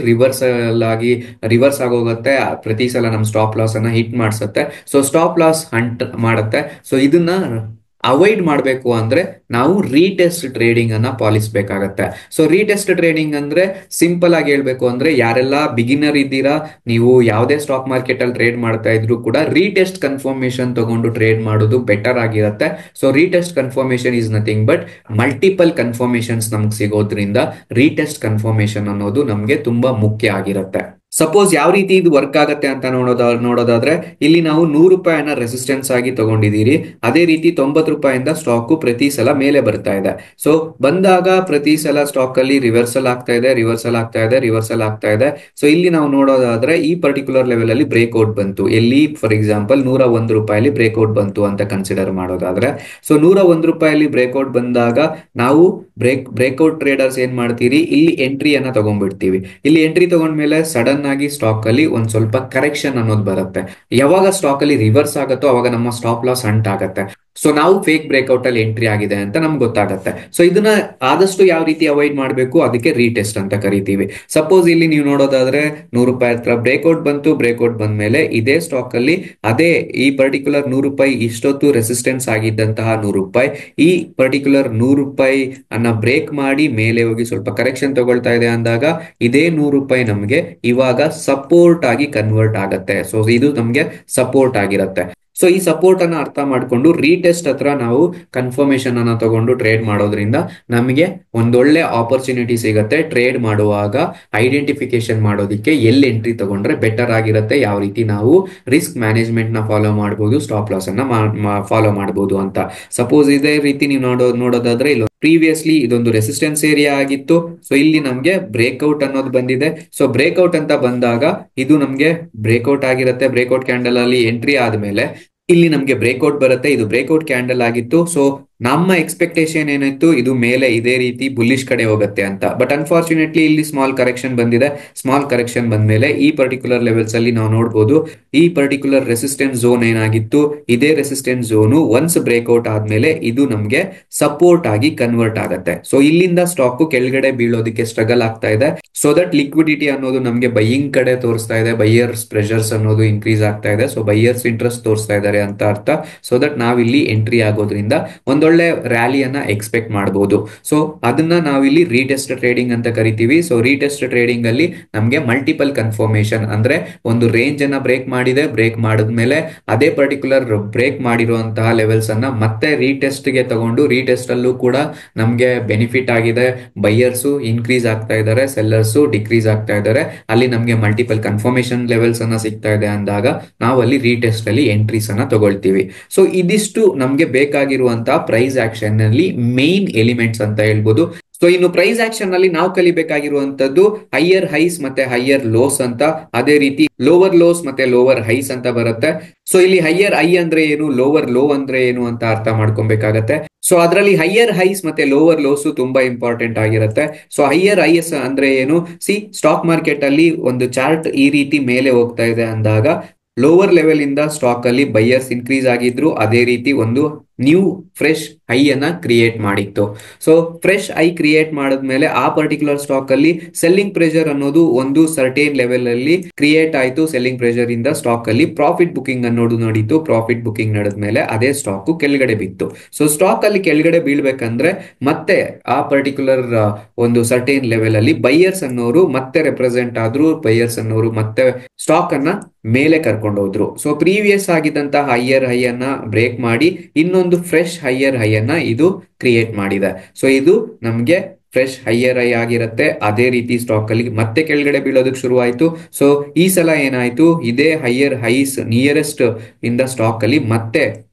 ರಿವರ್ಸ್ ಆಗೋಗುತ್ತೆ. ಪ್ರತಿ ಸಲ ನಮ್ ಸ್ಟಾಪ್ ಲಾಸ್ ಅನ್ನ ಹಿಟ್ ಮಾಡಿಸುತ್ತೆ. ಸೊ ಸ್ಟಾಪ್ ಲಾಸ್ ಹಂಟ್ ಮಾಡುತ್ತೆ. ಸೊ ಇದನ್ನ ಅವಾಯ್ಡ್ ಮಾಡಬೇಕು ಅಂದ್ರೆ ನಾವು ರೀಟೆಸ್ಟ್ ಟ್ರೇಡಿಂಗ್ ಅನ್ನ ಪಾಲಿಸಬೇಕಾಗತ್ತೆ. ಸೊ ರೀಟೆಸ್ಟ್ ಟ್ರೇಡಿಂಗ್ ಅಂದ್ರೆ ಸಿಂಪಲ್ ಆಗಿ ಹೇಳ್ಬೇಕು ಅಂದ್ರೆ, ಯಾರೆಲ್ಲ ಬಿಗಿನರ್ ಇದ್ದೀರಾ, ನೀವು ಯಾವುದೇ ಸ್ಟಾಕ್ ಮಾರ್ಕೆಟ್ ಅಲ್ಲಿ ಟ್ರೇಡ್ ಮಾಡ್ತಾ ಇದ್ರು ಕೂಡ ರೀಟೆಸ್ಟ್ ಕನ್ಫರ್ಮೇಶನ್ ತಗೊಂಡು ಟ್ರೇಡ್ ಮಾಡೋದು ಬೆಟರ್ ಆಗಿರುತ್ತೆ. So retest confirmation is nothing but multiple confirmations ನಮ್ಗೆ ಸಿಗೋದ್ರಿಂದ ರೀಟೆಸ್ಟ್ ಕನ್ಫರ್ಮೇಶನ್ ಅನ್ನೋದು ನಮ್ಗೆ ತುಂಬಾ ಮುಖ್ಯ ಆಗಿರುತ್ತೆ. ಸಪೋಸ್ ಯಾವ ರೀತಿ ಇದು ವರ್ಕ್ ಆಗತ್ತೆ ಅಂತ ನೋಡೋದಾದ್ರೆ, ಇಲ್ಲಿ ನಾವು 100 ರೂಪಾಯಿನ ರೆಸಿಸ್ಟೆನ್ಸ್ ಆಗಿ ತಗೊಂಡಿದ್ದೀರಿ. ಅದೇ ರೀತಿ 90 ರೂಪಾಯಿಂದ ಸ್ಟಾಕ್ ಪ್ರತಿ ಸಲ ಮೇಲೆ ಬರ್ತಾ ಇದೆ. ಸೊ ಬಂದಾಗ ಪ್ರತಿ ಸಲ ಸ್ಟಾಕ್ ಅಲ್ಲಿ ರಿವರ್ಸಲ್ ಆಗ್ತಾ ಇದೆ, ರಿವರ್ಸಲ್ ಆಗ್ತಾ ಇದೆ, ರಿವರ್ಸಲ್ ಆಗ್ತಾ ಇದೆ. ಸೊ ಇಲ್ಲಿ ನಾವು ನೋಡೋದಾದ್ರೆ ಈ ಪರ್ಟಿಕ್ಯುಲರ್ ಲೆವೆಲ್ ಅಲ್ಲಿ ಬ್ರೇಕ್ಔಟ್ ಬಂತು. ಎಲ್ಲಿ ಫಾರ್ ಎಕ್ಸಾಂಪಲ್ 101 ರೂಪಾಯಲ್ಲಿ ಬ್ರೇಕ್ಔಟ್ ಬಂತು ಅಂತ ಕನ್ಸಿಡರ್ ಮಾಡೋದಾದ್ರೆ, ಸೊ 101 ರೂಪಾಯಲ್ಲಿ ಬ್ರೇಕ್ಔಟ್ ಬಂದಾಗ ನಾವು ಬ್ರೇಕ್ಔಟ್ ಟ್ರೇಡರ್ಸ್ ಏನ್ ಮಾಡ್ತೀರಿ, ಇಲ್ಲಿ ಎಂಟ್ರಿಯನ್ನ ತಗೊಂಡ್ಬಿಡ್ತೀವಿ. ಇಲ್ಲಿ ಎಂಟ್ರಿ ತಗೊಂಡ್ಮೇಲೆ ಸಡನ್ ಆಗಿ ಸ್ಟಾಕ್ ಅಲ್ಲಿ ಒಂದ್ ಸ್ವಲ್ಪ ಕರೆಕ್ಷನ್ ಅನ್ನೋದು ಬರುತ್ತೆ. ಯಾವಾಗ ಸ್ಟಾಕ್ ಅಲ್ಲಿ ರಿವರ್ಸ್ ಆಗುತ್ತೋ ಅವಾಗ ನಮ್ಮ ಸ್ಟಾಪ್ ಲಾಸ್ ಹಂಟ್ ಆಗುತ್ತೆ. ಸೊ ನಾವು ಫೇಕ್ ಬ್ರೇಕ್ಔಟ್ ಅಲ್ಲಿ ಎಂಟ್ರಿ ಆಗಿದೆ ಅಂತ ನಮ್ಗೆ ಗೊತ್ತಾಗುತ್ತೆ. ಸೊ ಇದನ್ನ ಆದಷ್ಟು ಯಾವ ರೀತಿ ಅವಾಯ್ಡ್ ಮಾಡಬೇಕು, ಅದಕ್ಕೆ ರೀಟೆಸ್ಟ್ ಅಂತ ಕರಿತೀವಿ. ಸಪೋಸ್ ಇಲ್ಲಿ ನೀವು ನೋಡೋದಾದ್ರೆ 100 ರೂಪಾಯಿ ಹತ್ರ ಬ್ರೇಕ್ಔಟ್ ಬಂತು. ಬ್ರೇಕ್ಔಟ್ ಬಂದ್ಮೇಲೆ ಇದೇ ಸ್ಟಾಕ್ ಅಲ್ಲಿ ಅದೇ ಈ ಪರ್ಟಿಕ್ಯುಲರ್ 100 ರೂಪಾಯಿ ಇಷ್ಟೊತ್ತು ರೆಸಿಸ್ಟೆನ್ಸ್ ಆಗಿದ್ದಂತಹ 100 ರೂಪಾಯಿ ಈ ಪರ್ಟಿಕ್ಯುಲರ್ 100 ರೂಪಾಯಿ ಅನ್ನ ಬ್ರೇಕ್ ಮಾಡಿ ಮೇಲೆ ಹೋಗಿ ಸ್ವಲ್ಪ ಕರೆಕ್ಷನ್ ತಗೊಳ್ತಾ ಇದೆ ಅಂದಾಗ ಇದೇ 100 ರೂಪಾಯಿ ನಮ್ಗೆ ಇವಾಗ ಸಪೋರ್ಟ್ ಆಗಿ ಕನ್ವರ್ಟ್ ಆಗತ್ತೆ. ಸೊ ಇದು ನಮ್ಗೆ ಸಪೋರ್ಟ್ ಆಗಿರುತ್ತೆ. ಸೊ ಈ ಸಪೋರ್ಟ್ ಅನ್ನ ಅರ್ಥ ಮಾಡ್ಕೊಂಡು ರೀಟೆಸ್ಟ್ ಹತ್ರ ನಾವು ಕನ್ಫರ್ಮೇಶನ್ ಅನ್ನ ತಗೊಂಡು ಟ್ರೇಡ್ ಮಾಡೋದ್ರಿಂದ ನಮಗೆ ಒಂದೊಳ್ಳೆ ಆಪರ್ಚುನಿಟಿ ಸಿಗುತ್ತೆ. ಟ್ರೇಡ್ ಮಾಡುವಾಗ ಐಡೆಂಟಿಫಿಕೇಶನ್ ಮಾಡೋದಿಕ್ಕೆ ಎಲ್ಲಿ ಎಂಟ್ರಿ ತಗೊಂಡ್ರೆ ಬೆಟರ್ ಆಗಿರುತ್ತೆ, ಯಾವ ರೀತಿ ನಾವು ರಿಸ್ಕ್ ಮ್ಯಾನೇಜ್ಮೆಂಟ್ ನ ಫಾಲೋ ಮಾಡಬಹುದು, ಸ್ಟಾಪ್ ಲಾಸ್ ಅನ್ನ ಫಾಲೋ ಮಾಡಬಹುದು ಅಂತ. ಸಪೋಸ್ ಇದೇ ರೀತಿ ನೀವು ನೋಡೋದಾದ್ರೆ ಇಲ್ಲ ಪ್ರೀವಿಯಸ್ಲಿ ಇದೊಂದು ರೆಸಿಸ್ಟೆನ್ಸ್ ಏರಿಯಾ ಆಗಿತ್ತು. ಸೊ ಇಲ್ಲಿ ನಮ್ಗೆ ಬ್ರೇಕ್ಔಟ್ ಅನ್ನೋದು ಬಂದಿದೆ. ಸೊ ಬ್ರೇಕ್ಔಟ್ ಅಂತ ಬಂದಾಗ ಇದು ನಮ್ಗೆ ಬ್ರೇಕ್ಔಟ್ ಆಗಿರುತ್ತೆ. ಬ್ರೇಕ್ಔಟ್ ಕ್ಯಾಂಡಲ್ ಅಲ್ಲಿ ಎಂಟ್ರಿ ಆದ್ಮೇಲೆ ಇಲ್ಲಿ ನಮ್ಗೆ ಬ್ರೇಕ್ಔಟ್ ಬರುತ್ತೆ. ಇದು ಬ್ರೇಕ್ಔಟ್ ಕ್ಯಾಂಡಲ್ ಆಗಿತ್ತು. ಸೊ ನಮ್ಮ ಎಕ್ಸ್ಪೆಕ್ಟೇಷನ್ ಏನಿತ್ತು, ಇದು ಮೇಲೆ ಇದೇ ರೀತಿ ಬುಲ್ಲಿಶ್ ಕಡೆ ಹೋಗುತ್ತೆ ಅಂತ. ಬಟ್ ಅನ್ಫಾರ್ಚುನೇಟ್ಲಿ ಇಲ್ಲಿ ಸ್ಮಾಲ್ ಕರೆಕ್ಷನ್ ಬಂದಿದೆ. ಸ್ಮಾಲ್ ಕರೆಕ್ಷನ್ ಬಂದ್ಮೇಲೆ ಈ ಪರ್ಟಿಕ್ಯುಲರ್ ಲೆವೆಲ್ಸ್ ಅಲ್ಲಿ ನಾವು ನೋಡಬಹುದು, ಈ ಪರ್ಟಿಕ್ಯುಲರ್ ರೆಸಿಸ್ಟೆನ್ಸ್ ಝೋನ್ ಏನಾಗಿತ್ತು, ಇದೇ ರೆಸಿಸ್ಟೆನ್ಸ್ ಝೋನು ಒನ್ಸ್ ಬ್ರೇಕ್ಔಟ್ ಆದ್ಮೇಲೆ ಇದು ನಮ್ಗೆ ಸಪೋರ್ಟ್ ಆಗಿ ಕನ್ವರ್ಟ್ ಆಗುತ್ತೆ. ಸೊ ಇಲ್ಲಿಂದ ಸ್ಟಾಕ್ ಕೆಳಗಡೆ ಬೀಳೋದಕ್ಕೆ ಸ್ಟ್ರಗಲ್ ಆಗ್ತಾ ಇದೆ. ಸೊ ದಟ್ ಲಿಕ್ವಿಡಿಟಿ ಅನ್ನೋದು ನಮ್ಗೆ ಬೈಯಿಂಗ್ ಕಡೆ ತೋರಿಸ್ತಾ ಇದೆ. ಬೈಯರ್ಸ್ ಪ್ರೆಷರ್ಸ್ ಅನ್ನೋದು ಇನ್ಕ್ರೀಸ್ ಆಗ್ತಾ ಇದೆ. ಸೊ ಬೈಯರ್ಸ್ ಇಂಟ್ರೆಸ್ಟ್ ತೋರಿಸ್ತಾ ಇದ್ದಾರೆ ಅಂತ ಅರ್ಥ. ಸೊ ದಟ್ ನಾವಿಲ್ಲಿ ಎಂಟ್ರಿ ಆಗೋದ್ರಿಂದ ಒಂದೊಳ್ಳೆ ರ್ಯಾಲಿಯನ್ನ ಎಕ್ಸ್ಪೆಕ್ಟ್ ಮಾಡಬಹುದು. ಸೊ ಅದನ್ನ ನಾವಿಲ್ಲಿ ರೀಟೆಸ್ಟ್ ಟ್ರೇಡಿಂಗ್ ಅಂತ ಕರಿತೀವಿ. ಸೊ ರೀಟೆಸ್ಟ್ ಟ್ರೇಡಿಂಗ್ ಅಲ್ಲಿ ನಮ್ಗೆ ಮಲ್ಟಿಪಲ್ ಕನ್ಫರ್ಮೇಶನ್ ಅಂದ್ರೆ ಒಂದು ರೇಂಜ್ ಅನ್ನ ಬ್ರೇಕ್ ಮಾಡಿದೆ, ಬ್ರೇಕ್ ಮಾಡಿದ್ಮೇಲೆ ಅದೇ ಪರ್ಟಿಕ್ಯುಲರ್ ಬ್ರೇಕ್ ಮಾಡಿರುವಂತಹ ಲೆವೆಲ್ಸ್ ಅನ್ನ ಮತ್ತೆ ರೀಟೆಸ್ಟ್ ಗೆ ತಗೊಂಡು ರೀಟೆಸ್ಟ್ ಅಲ್ಲೂ ಕೂಡ ನಮ್ಗೆ ಬೆನಿಫಿಟ್ ಆಗಿದೆ. ಬೈಯರ್ಸ್ ಇನ್ಕ್ರೀಸ್ ಆಗ್ತಾ ಇದ್ದಾರೆ, ಸೆಲ್ಲರ್ಸ್ ಡಿಕ್ರೀಸ್ ಆಗ್ತಾ ಇದ್ದಾರೆ. ಅಲ್ಲಿ ನಮ್ಗೆ ಮಲ್ಟಿಪಲ್ ಕನ್ಫರ್ಮೇಶನ್ ಲೆವೆಲ್ಸ್ ಅನ್ನ ಸಿಗ್ತಾ ಇದೆ ಅಂದಾಗ ನಾವು ಅಲ್ಲಿ ರೀಟೆಸ್ಟ್ ಅಲ್ಲಿ ಎಂಟ್ರೀಸ್ ಅನ್ನ ತಗೊಳ್ತೀವಿ. ಸೊ ಇದಿಷ್ಟು ನಮ್ಗೆ ಬೇಕಾಗಿರುವಂತಹ ಪ್ರೈಸ್ ಆಕ್ಷನ್ ನಲ್ಲಿ ಮೇನ್ ಎಲಿಮೆಂಟ್ಸ್ ಅಂತ ಹೇಳ್ಬೋದು. ಸೊ ಇನ್ನು ಪ್ರೈಸ್ ಆಕ್ಷನ್ ನಲ್ಲಿ ನಾವು ಕಲಿಬೇಕಾಗಿರುವಂತದ್ದು ಹೈಯರ್ ಹೈಸ್ ಮತ್ತೆ ಹೈಯರ್ ಲೋಸ್ ಅಂತ, ಅದೇ ರೀತಿ ಲೋವರ್ ಲೋಸ್ ಮತ್ತೆ ಲೋವರ್ ಹೈಸ್ ಅಂತ ಬರುತ್ತೆ. ಸೊ ಇಲ್ಲಿ ಹೈಯರ್ ಹೈ ಅಂದ್ರೆ ಏನು, ಲೋವರ್ ಲೋ ಅಂದ್ರೆ ಏನು ಅಂತ ಅರ್ಥ ಮಾಡ್ಕೊಬೇಕಾಗತ್ತೆ. ಸೊ ಅದರಲ್ಲಿ ಹೈಯರ್ ಹೈಸ್ ಮತ್ತೆ ಲೋವರ್ ಲೋಸ್ ತುಂಬಾ ಇಂಪಾರ್ಟೆಂಟ್ ಆಗಿರುತ್ತೆ. ಸೊ ಹೈಯರ್ ಹೈಸ್ ಅಂದ್ರೆ ಏನು, ಸ್ಟಾಕ್ ಮಾರ್ಕೆಟ್ ಅಲ್ಲಿ ಒಂದು ಚಾರ್ಟ್ ಈ ರೀತಿ ಮೇಲೆ ಹೋಗ್ತಾ ಇದೆ ಅಂದಾಗ ಲೋವರ್ ಲೆವೆಲ್ ಇಂದ ಸ್ಟಾಕ್ ಅಲ್ಲಿ ಬೈಯರ್ಸ್ ಇನ್ಕ್ರೀಸ್ ಆಗಿದ್ರು, ಅದೇ ರೀತಿ ಒಂದು ನ್ಯೂ ಫ್ರೆಶ್ ಹೈ ಅನ್ನ ಕ್ರಿಯೇಟ್ ಮಾಡಿತ್ತು. ಸೊ ಫ್ರೆಶ್ ಹೈ ಕ್ರಿಯೇಟ್ ಮಾಡಿದ್ಮೇಲೆ ಆ ಪರ್ಟಿಕ್ಯುಲರ್ ಸ್ಟಾಕ್ ಅಲ್ಲಿ ಸೆಲ್ಲಿಂಗ್ ಪ್ರೆಷರ್ ಅನ್ನೋದು ಒಂದು ಸರ್ಟೇನ್ ಲೆವೆಲ್ ಅಲ್ಲಿ ಕ್ರಿಯೇಟ್ ಆಯ್ತು. ಸೆಲ್ಲಿಂಗ್ ಪ್ರೆಷರ್ ಇಂದ ಸ್ಟಾಕ್ ಅಲ್ಲಿ ಪ್ರಾಫಿಟ್ ಬುಕಿಂಗ್ ಅನ್ನೋದು ನಡೀತು. ಪ್ರಾಫಿಟ್ ಬುಕಿಂಗ್ ನಡೆದ್ಮೇಲೆ ಅದೇ ಸ್ಟಾಕ್ ಕೆಳಗಡೆ ಬಿತ್ತು. ಸೊ ಸ್ಟಾಕ್ ಅಲ್ಲಿ ಕೆಳಗಡೆ ಬೀಳ್ಬೇಕಂದ್ರೆ ಮತ್ತೆ ಆ ಪರ್ಟಿಕ್ಯುಲರ್ ಒಂದು ಸರ್ಟೇನ್ ಲೆವೆಲ್ ಅಲ್ಲಿ ಬೈಯರ್ಸ್ ಅನ್ನೋರು ಮತ್ತೆ ರೆಪ್ರೆಸೆಂಟ್ ಆದ್ರು. ಬೈಯರ್ಸ್ ಅನ್ನೋರು ಮತ್ತೆ ಸ್ಟಾಕ್ ಅನ್ನ ಮೇಲೆ ಕರ್ಕೊಂಡು ಹೋದ್ರು. ಸೊ ಪ್ರೀವಿಯಸ್ ಆಗಿದ್ದಂತಹ ಹೈಯರ್ ಹೈ ಅನ್ನ ಬ್ರೇಕ್ ಮಾಡಿ ಇನ್ನೊಂದು ಫ್ರೆಶ್ ಹೈಯರ್ ಹೈ ಅನ್ನ ಇದು ಕ್ರಿಯೇಟ್ ಮಾಡಿದೆ. ಸೊ ಇದು ನಮ್ಗೆ ಫ್ರೆಶ್ ಹೈಯರ್ ಹೈ ಆಗಿರುತ್ತೆ. ಅದೇ ರೀತಿ ಸ್ಟಾಕ್ ಅಲ್ಲಿ ಮತ್ತೆ ಕೆಳಗಡೆ ಬೀಳೋದಕ್ಕೆ ಶುರು ಆಯ್ತು. ಸೊ ಈ ಸಲ ಏನಾಯ್ತು, ಇದೇ ಹೈಯರ್ ಹೈಸ್ ನಿಯರೆಸ್ಟ್ ಇಂದ ಸ್ಟಾಕ್ ಅಲ್ಲಿ ಮತ್ತೆ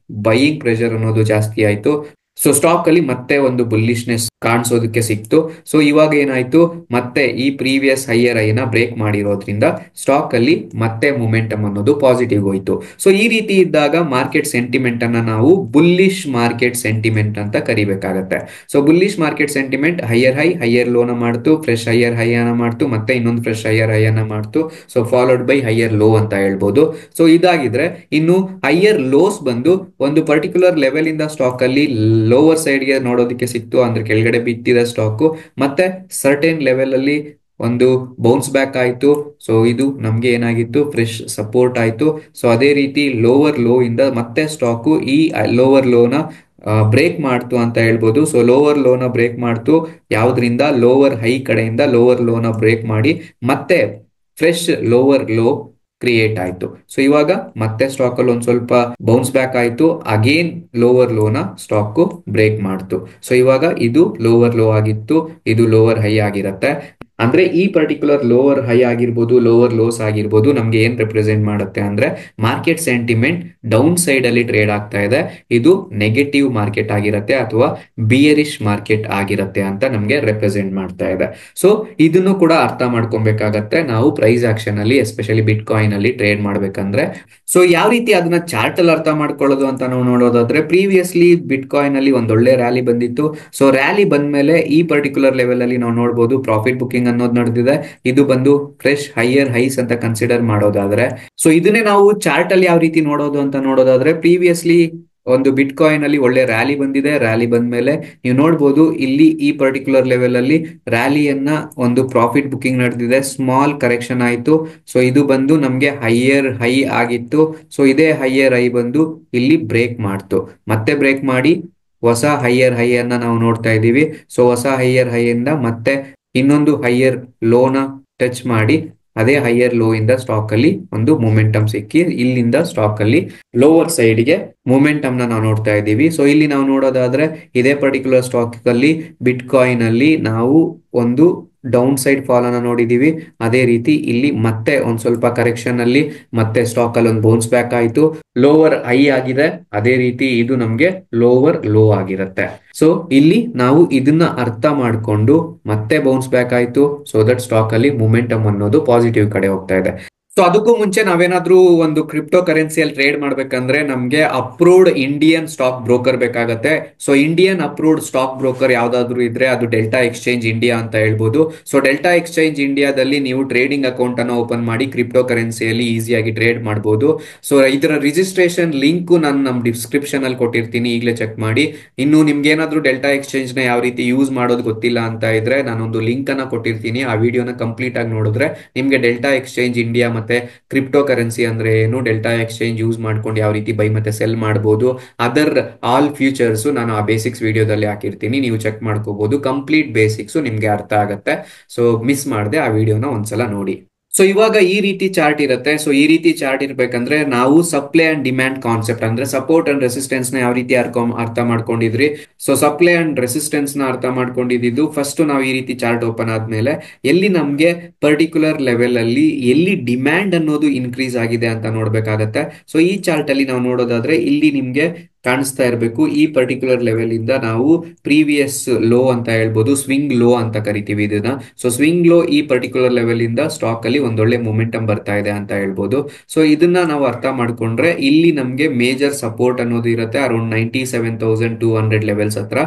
ಬೈಯಿಂಗ್ ಪ್ರೆಷರ್ ಅನ್ನೋದು ಜಾಸ್ತಿ ಆಯ್ತು. ಸೊ ಸ್ಟಾಕ್ ಅಲ್ಲಿ ಮತ್ತೆ ಒಂದು ಬುಲ್ಲಿಶ್ನೆಸ್ ಕಾಣಿಸೋದಕ್ಕೆ ಸಿಕ್ತು. ಸೊ ಇವಾಗ ಏನಾಯ್ತು, ಮತ್ತೆ ಈ ಪ್ರೀವಿಯಸ್ ಹೈಯರ್ ಹೈನ ಬ್ರೇಕ್ ಮಾಡಿರೋದ್ರಿಂದ ಸ್ಟಾಕ್ ಅಲ್ಲಿ ಮತ್ತೆ ಮೊಮೆಂಟಮ್ ಅನ್ನೋದು ಪಾಸಿಟಿವ್ ಹೋಯ್ತು. ಸೊ ಈ ರೀತಿ ಇದ್ದಾಗ ಮಾರ್ಕೆಟ್ ಸೆಂಟಿಮೆಂಟ್ ಅನ್ನ ನಾವು ಬುಲ್ಲಿಶ್ ಮಾರ್ಕೆಟ್ ಸೆಂಟಿಮೆಂಟ್ ಅಂತ ಕರಿಬೇಕಾಗತ್ತೆ. So bullish market sentiment higher high higher ಲೋನ ಮಾಡ್ತು, ಫ್ರೆಶ್ ಹೈಯರ್ ಹೈ ಅನ್ನ ಮಾಡ್ತು, ಮತ್ತೆ ಇನ್ನೊಂದು ಫ್ರೆಶ್ ಹೈಯರ್ ಹೈ ಅನ್ನ ಮಾಡ್ತು. So followed by higher low ಅಂತ ಹೇಳ್ಬೋದು. ಸೊ ಇದಾಗಿದ್ರೆ ಇನ್ನು ಹೈಯರ್ ಲೋಸ್ ಬಂದು ಒಂದು ಪರ್ಟಿಕ್ಯುಲರ್ ಲೆವೆಲ್ ಇಂದ ಸ್ಟಾಕ್ ಅಲ್ಲಿ ಲೋವರ್ ಸೈಡ್ ಗೆ ನೋಡೋದಕ್ಕೆ ಸಿಕ್ತು, ಅಂದ್ರೆ ಕೆಳಗಡೆ ಬಿತ್ತಿದ ಸ್ಟಾಕ್ ಮತ್ತೆ ಸರ್ಟೇನ್ ಲೆವೆಲ್ ಅಲ್ಲಿ ಒಂದು ಬೌನ್ಸ್ ಬ್ಯಾಕ್ ಆಯ್ತು. ಸೊ ಇದು ನಮ್ಗೆ ಏನಾಗಿತ್ತು, ಫ್ರೆಶ್ ಸಪೋರ್ಟ್ ಆಯ್ತು. ಸೊ ಅದೇ ರೀತಿ ಲೋವರ್ ಲೋ ಇಂದ ಮತ್ತೆ ಸ್ಟಾಕ್ ಈ ಲೋವರ್ ಲೋನ ಬ್ರೇಕ್ ಮಾಡ್ತು ಅಂತ ಹೇಳ್ಬೋದು. ಸೊ ಲೋವರ್ ಲೋನ ಬ್ರೇಕ್ ಮಾಡ್ತು ಯಾವ್ದ್ರಿಂದ, ಲೋವರ್ ಹೈ ಕಡೆಯಿಂದ ಲೋವರ್ ಲೋನ ಬ್ರೇಕ್ ಮಾಡಿ ಮತ್ತೆ ಫ್ರೆಶ್ ಲೋವರ್ ಲೋ ಕ್ರಿಯೇಟ್ ಆಯ್ತು. ಸೊ ಇವಾಗ ಮತ್ತೆ ಸ್ಟಾಕ್ ಅಲ್ಲಿ ಒಂದ್ ಸ್ವಲ್ಪ ಬೌನ್ಸ್ ಬ್ಯಾಕ್ ಆಯ್ತು, ಅಗೇನ್ ಲೋವರ್ ಲೋನ ಸ್ಟಾಕ್ ಬ್ರೇಕ್ ಮಾಡ್ತು. ಸೊ ಇವಾಗ ಇದು ಲೋವರ್ ಲೋ ಆಗಿತ್ತು, ಇದು ಲೋವರ್ ಹೈ ಆಗಿರತ್ತೆ. ಅಂದ್ರೆ ಈ ಪರ್ಟಿಕ್ಯುಲರ್ ಲೋವರ್ ಹೈ ಆಗಿರ್ಬೋದು, ಲೋವರ್ ಲೋಸ್ ಆಗಿರ್ಬೋದು, ನಮ್ಗೆ ಏನ್ ರೆಪ್ರೆಸೆಂಟ್ ಮಾಡುತ್ತೆ ಅಂದ್ರೆ ಮಾರ್ಕೆಟ್ ಸೆಂಟಿಮೆಂಟ್ ಡೌನ್ ಸೈಡ್ ಅಲ್ಲಿ ಟ್ರೇಡ್ ಆಗ್ತಾ ಇದೆ, ಇದು ನೆಗೆಟಿವ್ ಮಾರ್ಕೆಟ್ ಆಗಿರತ್ತೆ ಅಥವಾ ಬಿಯರಿಶ್ ಮಾರ್ಕೆಟ್ ಆಗಿರತ್ತೆ ಅಂತ ನಮ್ಗೆ ರೆಪ್ರೆಸೆಂಟ್ ಮಾಡ್ತಾ ಇದೆ. ಸೊ ಇದನ್ನು ಕೂಡ ಅರ್ಥ ಮಾಡ್ಕೊಬೇಕಾಗತ್ತೆ ನಾವು ಪ್ರೈಸ್ ಆಕ್ಷನ್ ಅಲ್ಲಿ, ಎಸ್ಪೆಷಲಿ ಬಿಟ್ ಕಾಯಿನ್ ಅಲ್ಲಿ ಟ್ರೇಡ್ ಮಾಡ್ಬೇಕಂದ್ರೆ. ಸೊ ಯಾವ ರೀತಿ ಅದನ್ನ ಚಾರ್ಟ್ ಅಲ್ಲಿ ಅರ್ಥ ಮಾಡ್ಕೊಳ್ಳೋದು ಅಂತ ನಾವು ನೋಡೋದಾದ್ರೆ, ಪ್ರೀವಿಯಸ್ಲಿ ಬಿಟ್ ಕಾಯಿನ್ ಅಲ್ಲಿ ಒಂದೊಳ್ಳೆ ರ್ಯಾಲಿ ಬಂದಿತ್ತು. ಸೊ ರ್ಯಾಲಿ ಬಂದ್ಮೇಲೆ ಈ ಪರ್ಟಿಕ್ಯುಲರ್ ಲೆವೆಲ್ ಅಲ್ಲಿ ನಾವು ನೋಡಬಹುದು ಪ್ರಾಫಿಟ್ ಬುಕಿಂಗ್ ಅನ್ನೋದು ನಡೆದಿದೆ. ಇದು ಬಂದು ಫ್ರೆಶ್ ಹೈಯರ್ ಹೈಸ್ ಅಂತ ಕನ್ಸಿಡರ್ ಮಾಡೋದಾದ್ರೆ, ಸೊ ಇದನ್ನೇ ನಾವು ಚಾರ್ಟ್ ಅಲ್ಲಿ ಯಾವ ರೀತಿ ನೋಡೋದು ಅಂತ ನೋಡೋದಾದ್ರೆ, ಪ್ರೀವಿಯಸ್ಲಿ ಒಂದು ಬಿಟ್ ಕಾಯಿನ್ ಅಲ್ಲಿ ಒಳ್ಳೆ ರ್ಯಾಲಿ ಬಂದಿದೆ. ರ್ಯಾಲಿ ಬಂದ್ಮೇಲೆ ನೀವು ನೋಡ್ಬೋದು ಇಲ್ಲಿ ಈ ಪರ್ಟಿಕ್ಯುಲರ್ ಲೆವೆಲ್ ಅಲ್ಲಿ ರ್ಯಾಲಿಯನ್ನ ಒಂದು ಪ್ರಾಫಿಟ್ ಬುಕಿಂಗ್ ನಡೆದಿದೆ, ಸ್ಮಾಲ್ ಕರೆಕ್ಷನ್ ಆಯ್ತು. ಸೊ ಇದು ಬಂದು ನಮ್ಗೆ ಹೈಯರ್ ಹೈ ಆಗಿತ್ತು. ಸೊ ಇದೇ ಹೈಯರ್ ಹೈ ಬಂದು ಇಲ್ಲಿ ಬ್ರೇಕ್ ಮಾಡ್ತು, ಮತ್ತೆ ಬ್ರೇಕ್ ಮಾಡಿ ಹೊಸ ಹೈಯರ್ ಹೈ ಅನ್ನ ನಾವು ನೋಡ್ತಾ ಇದೀವಿ. ಸೊ ಹೊಸ ಹೈಯರ್ ಹೈ ಇಂದ ಮತ್ತೆ ಇನ್ನೊಂದು ಹೈಯರ್ ಲೋನ ಟಚ್ ಮಾಡಿ ಅದೇ ಹೈಯರ್ ಲೋ ಇಂದ ಸ್ಟಾಕ್ ಅಲ್ಲಿ ಒಂದು ಮೊಮೆಂಟಮ್ ಸಿಕ್ಕಿ ಇಲ್ಲಿಂದ ಸ್ಟಾಕ್ ಅಲ್ಲಿ ಲೋವರ್ ಸೈಡ್ ಗೆ ಮೊಮೆಂಟಮ್ ನಾವು ನೋಡ್ತಾ ಇದ್ದೀವಿ. ಸೊ ಇಲ್ಲಿ ನಾವು ನೋಡೋದಾದ್ರೆ ಇದೇ ಪರ್ಟಿಕ್ಯುಲರ್ ಸ್ಟಾಕ್ ಅಲ್ಲಿ ಬಿಟ್ ಕಾಯಿನ್ ಅಲ್ಲಿ ನಾವು ಒಂದು ಡೌನ್ ಸೈಡ್ ಫಾಲ್ ಅನ್ನ ನೋಡಿದೀವಿ. ಅದೇ ರೀತಿ ಇಲ್ಲಿ ಮತ್ತೆ ಒಂದ್ ಸ್ವಲ್ಪ ಕರೆಕ್ಷನ್ ಅಲ್ಲಿ ಮತ್ತೆ ಸ್ಟಾಕ್ ಅಲ್ಲಿ ಒಂದು ಬೌನ್ಸ್ ಬ್ಯಾಕ್ ಆಯ್ತು, ಲೋವರ್ ಹೈ ಆಗಿದೆ. ಅದೇ ರೀತಿ ಇದು ನಮ್ಗೆ ಲೋವರ್ ಲೋ ಆಗಿರುತ್ತೆ. ಸೊ ಇಲ್ಲಿ ನಾವು ಇದನ್ನ ಅರ್ಥ ಮಾಡ್ಕೊಂಡು ಮತ್ತೆ ಬೌನ್ಸ್ ಬ್ಯಾಕ್ ಆಯ್ತು. ಸೊ ದಟ್ ಸ್ಟಾಕ್ ಅಲ್ಲಿ ಮೊಮೆಂಟಮ್ ಅನ್ನೋದು ಪಾಸಿಟಿವ್ ಕಡೆ ಹೋಗ್ತಾ ಇದೆ. ಸೊ ಅದಕ್ಕೂ ಮುಂಚೆ ನಾವೇನಾದ್ರೂ ಒಂದು ಕ್ರಿಪ್ಟೋ ಕರೆನ್ಸಿಯಲ್ಲಿ ಟ್ರೇಡ್ ಮಾಡ್ಬೇಕಂದ್ರೆ ನಮ್ಗೆ ಅಪ್ರೂವ್ಡ್ ಇಂಡಿಯನ್ ಸ್ಟಾಕ್ ಬ್ರೋಕರ್ ಬೇಕಾಗತ್ತೆ. So Indian approved stock broker ಯಾವ್ದಾದ್ರು ಇದ್ರೆ ಅದು ಡೆಲ್ಟಾ ಎಕ್ಸ್ಚೇಂಜ್ ಇಂಡಿಯಾ ಅಂತ ಹೇಳ್ಬೋದು. ಸೊ ಡೆಲ್ಟಾ ಎಕ್ಸ್ಚೇಂಜ್ ಇಂಡಿಯಾದಲ್ಲಿ ನೀವು ಟ್ರೇಡಿಂಗ್ ಅಕೌಂಟ್ ಅನ್ನು ಓಪನ್ ಮಾಡಿ ಕ್ರಿಪ್ಟೋ ಕರೆನ್ಸಿಯಲ್ಲಿ ಈಸಿಯಾಗಿ ಟ್ರೇಡ್ ಮಾಡಬಹುದು. ಸೊ ಇದರ ರಿಜಿಸ್ಟ್ರೇಷನ್ ಲಿಂಕ್ ನಾನು ನಮ್ಮ ಡಿಸ್ಕ್ರಿಪ್ಷನ್ ಅಲ್ಲಿ ಕೊಟ್ಟಿರ್ತೀನಿ, ಈಗಲೇ ಚೆಕ್ ಮಾಡಿ. ಇನ್ನು ನಿಮ್ಗೆ ಏನಾದ್ರೂ ಡೆಲ್ಟಾ ಎಕ್ಸ್ಚೇಂಜ್ ನ ಯಾವ ರೀತಿ ಯೂಸ್ ಮಾಡೋದು ಗೊತ್ತಿಲ್ಲ ಅಂತ ಇದ್ರೆ ನಾನೊಂದು ಲಿಂಕ್ ಅನ್ನ ಕೊಟ್ಟಿರ್ತೀನಿ, ಆ ವಿಡಿಯೋನ ಕಂಪ್ಲೀಟ್ ಆಗಿ ನೋಡಿದ್ರೆ ನಿಮ್ಗೆ ಡೆಲ್ಟಾ ಎಕ್ಸ್ಚೇಂಜ್ ಇಂಡಿಯಾ ಮತ್ತೆ ಕ್ರಿಪ್ಟೋ ಕರೆನ್ಸಿ ಅಂದ್ರೆ ಏನು, ಡೆಲ್ಟಾ ಎಕ್ಸ್ಚೇಂಜ್ ಯೂಸ್ ಮಾಡ್ಕೊಂಡು ಯಾವ ರೀತಿ ಬೈ ಮತ್ತೆ ಸೆಲ್ ಮಾಡಬಹುದು, ಅದರ್ ಆಲ್ ಫ್ಯೂಚರ್ಸ್ ನಾನು ಆ ಬೇಸಿಕ್ಸ್ ವಿಡಿಯೋದಲ್ಲಿ ಹಾಕಿರ್ತೀನಿ, ನೀವು ಚೆಕ್ ಮಾಡ್ಕೋಬಹುದು. ಕಂಪ್ಲೀಟ್ ಬೇಸಿಕ್ಸ್ ನಿಮ್ಗೆ ಅರ್ಥ ಆಗತ್ತೆ. ಸೊ ಮಿಸ್ ಮಾಡದೆ ಆ ವಿಡಿಯೋನ ಒಂದ್ಸಲ ನೋಡಿ. ಸೊ ಇವಾಗ ಈ ರೀತಿ ಚಾರ್ಟ್ ಇರುತ್ತೆ. ಸೊ ಈ ರೀತಿ ಚಾರ್ಟ್ ಇರ್ಬೇಕಂದ್ರೆ ನಾವು ಸಪ್ಲೈ ಅಂಡ್ ಡಿಮ್ಯಾಂಡ್ ಕಾನ್ಸೆಪ್ಟ್ ಅಂದ್ರೆ ಸಪೋರ್ಟ್ ಅಂಡ್ ರೆಸಿಸ್ಟೆನ್ಸ್ ನ ಯಾವ ರೀತಿ ಅರ್ಥ ಮಾಡ್ಕೊಂಡಿದ್ರಿ. ಸೊ ಸಪ್ಲೈ ಅಂಡ್ ರೆಸಿಸ್ಟೆನ್ಸ್ ನ ಅರ್ಥ ಮಾಡ್ಕೊಂಡಿದ್ದು ಫಸ್ಟ್ ನಾವು ಈ ರೀತಿ ಚಾರ್ಟ್ ಓಪನ್ ಆದ್ಮೇಲೆ ಎಲ್ಲಿ ನಮ್ಗೆ ಪರ್ಟಿಕ್ಯುಲರ್ ಲೆವೆಲ್ ಅಲ್ಲಿ ಎಲ್ಲಿ ಡಿಮ್ಯಾಂಡ್ ಅನ್ನೋದು ಇನ್ಕ್ರೀಸ್ ಆಗಿದೆ ಅಂತ ನೋಡ್ಬೇಕಾಗತ್ತೆ. ಸೊ ಈ ಚಾರ್ಟ್ ಅಲ್ಲಿ ನಾವು ನೋಡೋದಾದ್ರೆ ಇಲ್ಲಿ ನಿಮ್ಗೆ ಕಾಣಿಸ್ತಾ ಇರಬೇಕು. ಈ ಪರ್ಟಿಕ್ಯುಲರ್ ಲೆವೆಲ್ ಇಂದ ನಾವು ಪ್ರೀವಿಯಸ್ ಲೋ ಅಂತ ಹೇಳ್ಬೋದು, ಸ್ವಿಂಗ್ ಲೋ ಅಂತ ಕರಿತೀವಿ ಇದನ್ನ. ಸೊ ಸ್ವಿಂಗ್ ಲೋ ಈ ಪರ್ಟಿಕ್ಯುಲರ್ ಲೆವೆಲ್ ಇಂದ ಸ್ಟಾಕ್ ಅಲ್ಲಿ ಒಂದೊಳ್ಳೆ ಮೊಮೆಂಟಮ್ ಬರ್ತಾ ಇದೆ ಅಂತ ಹೇಳ್ಬೋದು. ಸೊ ಇದನ್ನ ನಾವು ಅರ್ಥ ಮಾಡ್ಕೊಂಡ್ರೆ ಇಲ್ಲಿ ನಮ್ಗೆ ಮೇಜರ್ ಸಪೋರ್ಟ್ ಅನ್ನೋದು ಇರುತ್ತೆ ಅರೌಂಡ್ 97,200 ಲೆವೆಲ್ಸ್ ಹತ್ರ.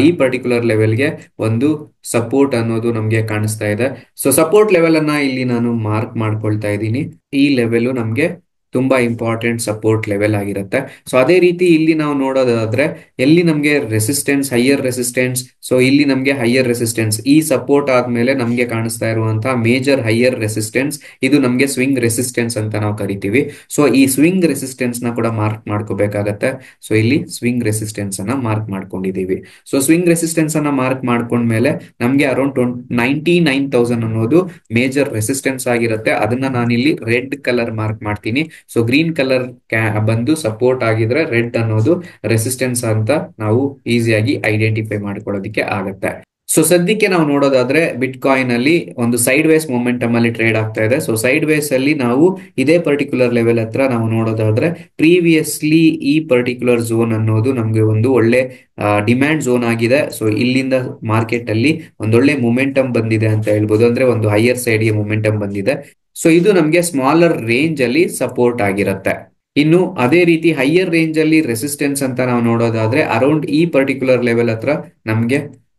ಈ ಪರ್ಟಿಕ್ಯುಲರ್ ಲೆವೆಲ್ಗೆ ಒಂದು ಸಪೋರ್ಟ್ ಅನ್ನೋದು ನಮ್ಗೆ ಕಾಣಿಸ್ತಾ ಇದೆ. ಸೊ ಸಪೋರ್ಟ್ ಲೆವೆಲ್ ಅನ್ನ ಇಲ್ಲಿ ನಾನು ಮಾರ್ಕ್ ಮಾಡ್ಕೊಳ್ತಾ ಇದ್ದೀನಿ. ಈ ಲೆವೆಲ್ ನಮ್ಗೆ ತುಂಬಾ ಇಂಪಾರ್ಟೆಂಟ್ ಸಪೋರ್ಟ್ ಲೆವೆಲ್ ಆಗಿರುತ್ತೆ. ಸೊ ಅದೇ ರೀತಿ ಇಲ್ಲಿ ನಾವು ನೋಡೋದಾದ್ರೆ ಎಲ್ಲಿ ನಮ್ಗೆ ರೆಸಿಸ್ಟೆನ್ಸ್, ಹೈಯರ್ ರೆಸಿಸ್ಟೆನ್ಸ್, ಸೊ ಇಲ್ಲಿ ನಮ್ಗೆ ಹೈಯರ್ ರೆಸಿಸ್ಟೆನ್ಸ್, ಈ ಸಪೋರ್ಟ್ ಆದ್ಮೇಲೆ ನಮ್ಗೆ ಕಾಣಿಸ್ತಾ ಇರುವಂತಹ ಮೇಜರ್ ಹೈಯರ್ ರೆಸಿಸ್ಟೆನ್ಸ್, ಇದು ನಮ್ಗೆ ಸ್ವಿಂಗ್ ರೆಸಿಸ್ಟೆನ್ಸ್ ಅಂತ ನಾವು ಕರಿತೀವಿ. ಸೊ ಈ ಸ್ವಿಂಗ್ ರೆಸಿಸ್ಟೆನ್ಸ್ ನ ಕೂಡ ಮಾರ್ಕ್ ಮಾಡ್ಕೋಬೇಕಾಗತ್ತೆ. ಸೊ ಇಲ್ಲಿ ಸ್ವಿಂಗ್ ರೆಸಿಸ್ಟೆನ್ಸ್ ಅನ್ನ ಮಾರ್ಕ್ ಮಾಡ್ಕೊಂಡಿದೀವಿ. ಸೊ ಸ್ವಿಂಗ್ ರೆಸಿಸ್ಟೆನ್ಸ್ ಅನ್ನ ಮಾರ್ಕ್ ಮಾಡ್ಕೊಂಡ್ಮೇಲೆ ನಮ್ಗೆ ಅರೌಂಡ್ 99,000 ಅನ್ನೋದು ಮೇಜರ್ ರೆಸಿಸ್ಟೆನ್ಸ್ ಆಗಿರುತ್ತೆ. ಅದನ್ನ ನಾನಿಲ್ಲಿ ರೆಡ್ ಕಲರ್ ಮಾರ್ಕ್ ಮಾಡ್ತೀನಿ. ಸೊ ಗ್ರೀನ್ ಕಲರ್ ಬಂದು ಸಪೋರ್ಟ್ ಆಗಿದ್ರೆ ರೆಡ್ ಅನ್ನೋದು ರೆಸಿಸ್ಟೆನ್ಸ್ ಅಂತ ನಾವು ಈಸಿಯಾಗಿ ಐಡೆಂಟಿಫೈ ಮಾಡ್ಕೊಳ್ಳೋದಕ್ಕೆ ಆಗತ್ತೆ. ಸೊ ಸದ್ಯಕ್ಕೆ ನಾವು ನೋಡೋದಾದ್ರೆ ಬಿಟ್ ಕಾಯಿನ್ ಅಲ್ಲಿ ಒಂದು ಸೈಡ್ ವೇಸ್ ಮೊಮೆಂಟಮ್ ಅಲ್ಲಿ ಟ್ರೇಡ್ ಆಗ್ತಾ ಇದೆ. ಸೊ ಸೈಡ್ ವೇಸ್ ಅಲ್ಲಿ ನಾವು ಇದೇ ಪರ್ಟಿಕ್ಯುಲರ್ ಲೆವೆಲ್ ಹತ್ರ ನಾವು ನೋಡೋದಾದ್ರೆ ಪ್ರೀವಿಯಸ್ಲಿ ಈ ಪರ್ಟಿಕ್ಯುಲರ್ ಝೋನ್ ಅನ್ನೋದು ನಮ್ಗೆ ಒಂದು ಒಳ್ಳೆ ಡಿಮ್ಯಾಂಡ್ ಝೋನ್ ಆಗಿದೆ. ಸೊ ಇಲ್ಲಿಂದ ಮಾರ್ಕೆಟ್ ಅಲ್ಲಿ ಒಂದೊಳ್ಳೆ ಮೊಮೆಂಟಮ್ ಬಂದಿದೆ ಅಂತ ಹೇಳ್ಬೋದು, ಅಂದ್ರೆ ಒಂದು ಹೈಯರ್ ಸೈಡ್ ಗೆ ಮೊಮೆಂಟಮ್ ಬಂದಿದೆ. ಸೊ ಇದು ನಮ್ಗೆ ಸ್ಮಾಲರ್ ರೇಂಜ್ ಅಲ್ಲಿ ಸಪೋರ್ಟ್ ಆಗಿರುತ್ತೆ. ಇನ್ನು ಅದೇ ರೀತಿ ಹೈಯರ್ ರೇಂಜ್ ಅಲ್ಲಿ ರೆಸಿಸ್ಟೆನ್ಸ್ ಅಂತ ನಾವು ನೋಡೋದಾದ್ರೆ ಅರೌಂಡ್ ಈ ಪರ್ಟಿಕ್ಯುಲರ್ ಲೆವೆಲ್ ಹತ್ರ ನಮ್ಗೆ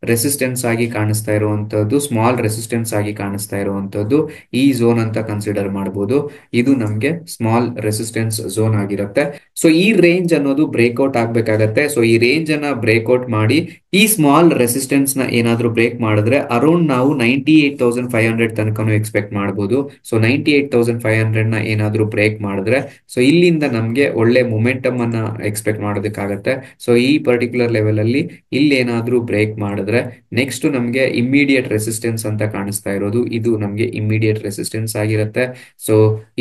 ರೆಸಿಸ್ಟೆನ್ಸ್ ಆಗಿ ಕಾಣಿಸ್ತಾ ಇರುವಂತದ್ದು, ಸ್ಮಾಲ್ ರೆಸಿಸ್ಟೆನ್ಸ್ ಆಗಿ ಕಾಣಿಸ್ತಾ ಇರುವಂತದ್ದು ಈ ಝೋನ್ ಅಂತ ಕನ್ಸಿಡರ್ ಮಾಡಬಹುದು. ಇದು ನಮ್ಗೆ ಸ್ಮಾಲ್ ರೆಸಿಸ್ಟೆನ್ಸ್ ಝೋನ್ ಆಗಿರುತ್ತೆ. ಸೊ ಈ ರೇಂಜ್ ಅನ್ನೋದು ಬ್ರೇಕ್ಔಟ್ ಆಗ್ಬೇಕಾಗತ್ತೆ. ಸೊ ಈ ರೇಂಜ್ ಅನ್ನ ಬ್ರೇಕ್ಔಟ್ ಮಾಡಿ ಈ ಸ್ಮಾಲ್ ರೆಸಿಸ್ಟೆನ್ಸ್ ನ ಏನಾದ್ರೂ ಬ್ರೇಕ್ ಮಾಡಿದ್ರೆ ಅರೌಂಡ್ ನಾವು 98,500 ತನಕನೂ ಎಕ್ಸ್ಪೆಕ್ಟ್ ಮಾಡಬಹುದು. ಸೊ 98,500 ನ ಏನಾದ್ರೂ ಬ್ರೇಕ್ ಮಾಡಿದ್ರೆ ಸೊ ಇಲ್ಲಿಂದ ನಮ್ಗೆ ಒಳ್ಳೆ ಮೊಮೆಂಟಮ್ ಅನ್ನ ಎಕ್ಸ್ಪೆಕ್ಟ್ ಮಾಡೋದಕ್ಕಾಗತ್ತೆ. ಸೊ ಈ ಪರ್ಟಿಕ್ಯುಲರ್ ಲೆವೆಲ್ ಅಲ್ಲಿ ಇಲ್ಲಿ ಏನಾದ್ರೂ ಬ್ರೇಕ್ ಮಾಡಿದ್ರೆ ನೆಕ್ಸ್ಟ್ ನಮ್ಗೆ ಇಮ್ಮಿಡಿಯೇಟ್ ರೆಸಿಸ್ಟೆನ್ಸ್ ಅಂತ ಕಾಣಿಸ್ತಾ ಇರೋದು, ಇದು ನಮ್ಗೆ ಇಮ್ಮಿಡಿಯೇಟ್ ರೆಸಿಸ್ಟೆನ್ಸ್ ಆಗಿರುತ್ತೆ. ಸೊ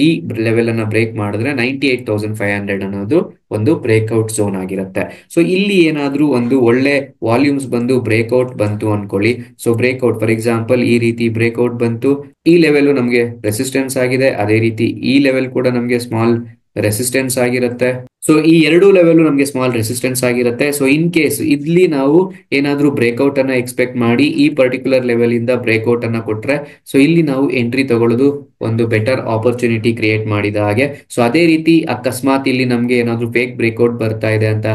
ಈ ಲೆವೆಲ್ ಅನ್ನ ಬ್ರೇಕ್ ಮಾಡಿದ್ರೆ 98,500 ಅನ್ನೋದು ಒಂದು ಬ್ರೇಕ್ಔಟ್ ಝೋನ್ ಆಗಿರುತ್ತೆ. ಸೊ ಇಲ್ಲಿ ಏನಾದ್ರೂ ಒಂದು ಒಳ್ಳೆ ವಾಲ್ಯೂಮ್ಸ್ ಬಂದು ಬ್ರೇಕ್ಔಟ್ ಬಂತು ಅನ್ಕೊಳ್ಳಿ. ಸೊ ಬ್ರೇಕ್ಔಟ್ ಫಾರ್ ಎಕ್ಸಾಂಪಲ್ ಈ ರೀತಿ ಬ್ರೇಕ್ಔಟ್ ಬಂತು, ಈ ಲೆವೆಲ್ ನಮ್ಗೆ ರೆಸಿಸ್ಟೆನ್ಸ್ ಆಗಿದೆ, ಅದೇ ರೀತಿ ಈ ಲೆವೆಲ್ ಕೂಡ ನಮ್ಗೆ ಸ್ಮಾಲ್ ರೆಸಿಸ್ಟೆನ್ಸ್ ಆಗಿರುತ್ತೆ. ಸೊ ಈ ಎರಡು ಲೆವೆಲ್ ನಮಗೆ ಸ್ಮಾಲ್ ರೆಸಿಸ್ಟೆನ್ಸ್ ಆಗಿರುತ್ತೆ. ಸೊ ಇನ್ ಕೇಸ್ ಇಲ್ಲಿ ನಾವು ಏನಾದ್ರೂ ಬ್ರೇಕ್ಔಟ್ ಅನ್ನ ಎಕ್ಸ್ಪೆಕ್ಟ್ ಮಾಡಿ ಈ ಪರ್ಟಿಕ್ಯುಲರ್ ಲೆವೆಲ್ ಇಂದ ಬ್ರೇಕ್ಔಟ್ ಅನ್ನ ಕೊಟ್ರೆ ಸೊ ಇಲ್ಲಿ ನಾವು ಎಂಟ್ರಿ ತಗೊಳ್ಳೋದು ಒಂದು ಬೆಟರ್ ಆಪರ್ಚುನಿಟಿ ಕ್ರಿಯೇಟ್ ಮಾಡಿದ ಹಾಗೆ. ಸೊ ಅದೇ ರೀತಿ ಅಕಸ್ಮಾತ್ ಇಲ್ಲಿ ನಮ್ಗೆ ಏನಾದ್ರೂ ಫೇಕ್ ಬ್ರೇಕ್ಔಟ್ ಬರ್ತಾ ಇದೆ ಅಂತ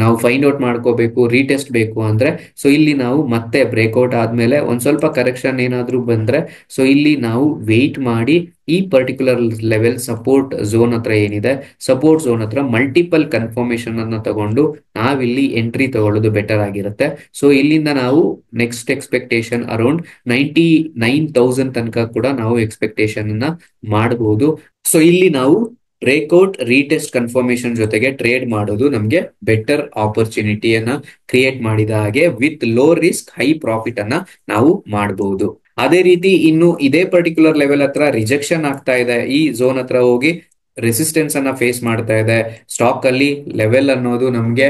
ನಾವು ಫೈಂಡ್ ಔಟ್ ಮಾಡ್ಕೋಬೇಕು, ರೀಟೆಸ್ಟ್ ಬೇಕು ಅಂದ್ರೆ ಸೊ ಇಲ್ಲಿ ನಾವು ಮತ್ತೆ ಬ್ರೇಕ್ಔಟ್ ಆದ್ಮೇಲೆ ಒಂದ್ ಸ್ವಲ್ಪ ಕರೆಕ್ಷನ್ ಏನಾದ್ರೂ ಬಂದ್ರೆ ಸೊ ಇಲ್ಲಿ ನಾವು ವೆಯ್ಟ್ ಮಾಡಿ ಈ ಪರ್ಟಿಕ್ಯುಲರ್ ಲೆವೆಲ್ ಸಪೋರ್ಟ್ ಝೋನ್ ಹತ್ರ ಏನಿದೆ, ಸಪೋರ್ಟ್ ಝೋನ್ ಹತ್ರ ಮಲ್ಟಿಪಲ್ ಕನ್ಫರ್ಮೇಶನ್ ಅನ್ನ ತಗೊಂಡು ನಾವಿಲ್ಲಿ ಎಂಟ್ರಿ ತಗೊಳ್ಳೋದು ಬೆಟರ್ ಆಗಿರುತ್ತೆ. ಸೊ ಇಲ್ಲಿಂದ ನಾವು ನೆಕ್ಸ್ಟ್ ಎಕ್ಸ್ಪೆಕ್ಟೇಷನ್ ಅರೌಂಡ್ 99,000 ತನಕ ಕೂಡ ನಾವು ಎಕ್ಸ್ಪೆಕ್ಟೇಷನ್ ಅನ್ನ ಮಾಡಬಹುದು. ಸೊ ಇಲ್ಲಿ ನಾವು ಬ್ರೇಕ್ಔಟ್ ರೀಟೆಸ್ಟ್ ಕನ್ಫರ್ಮೇಶನ್ ಜೊತೆಗೆ ಟ್ರೇಡ್ ಮಾಡೋದು ನಮ್ಗೆ ಬೆಟರ್ ಆಪರ್ಚುನಿಟಿಯನ್ನ ಕ್ರಿಯೇಟ್ ಮಾಡಿದ ಹಾಗೆ with low risk high profit ಅನ್ನ ನಾವು ಮಾಡಬಹುದು. ಅದೇ ರೀತಿ ಇನ್ನು ಇದೇ ಪರ್ಟಿಕ್ಯುಲರ್ ಲೆವೆಲ್ ಹತ್ರ ರಿಜೆಕ್ಷನ್ ಆಗ್ತಾ ಇದೆ, ಈ ಝೋನ್ ಹತ್ರ ಹೋಗಿ ರೆಸಿಸ್ಟೆನ್ಸ್ ಅನ್ನ ಫೇಸ್ ಮಾಡ್ತಾ ಇದೆ, ಸ್ಟಾಕ್ ಅಲ್ಲಿ ಲೆವೆಲ್ ಅನ್ನೋದು ನಮ್ಗೆ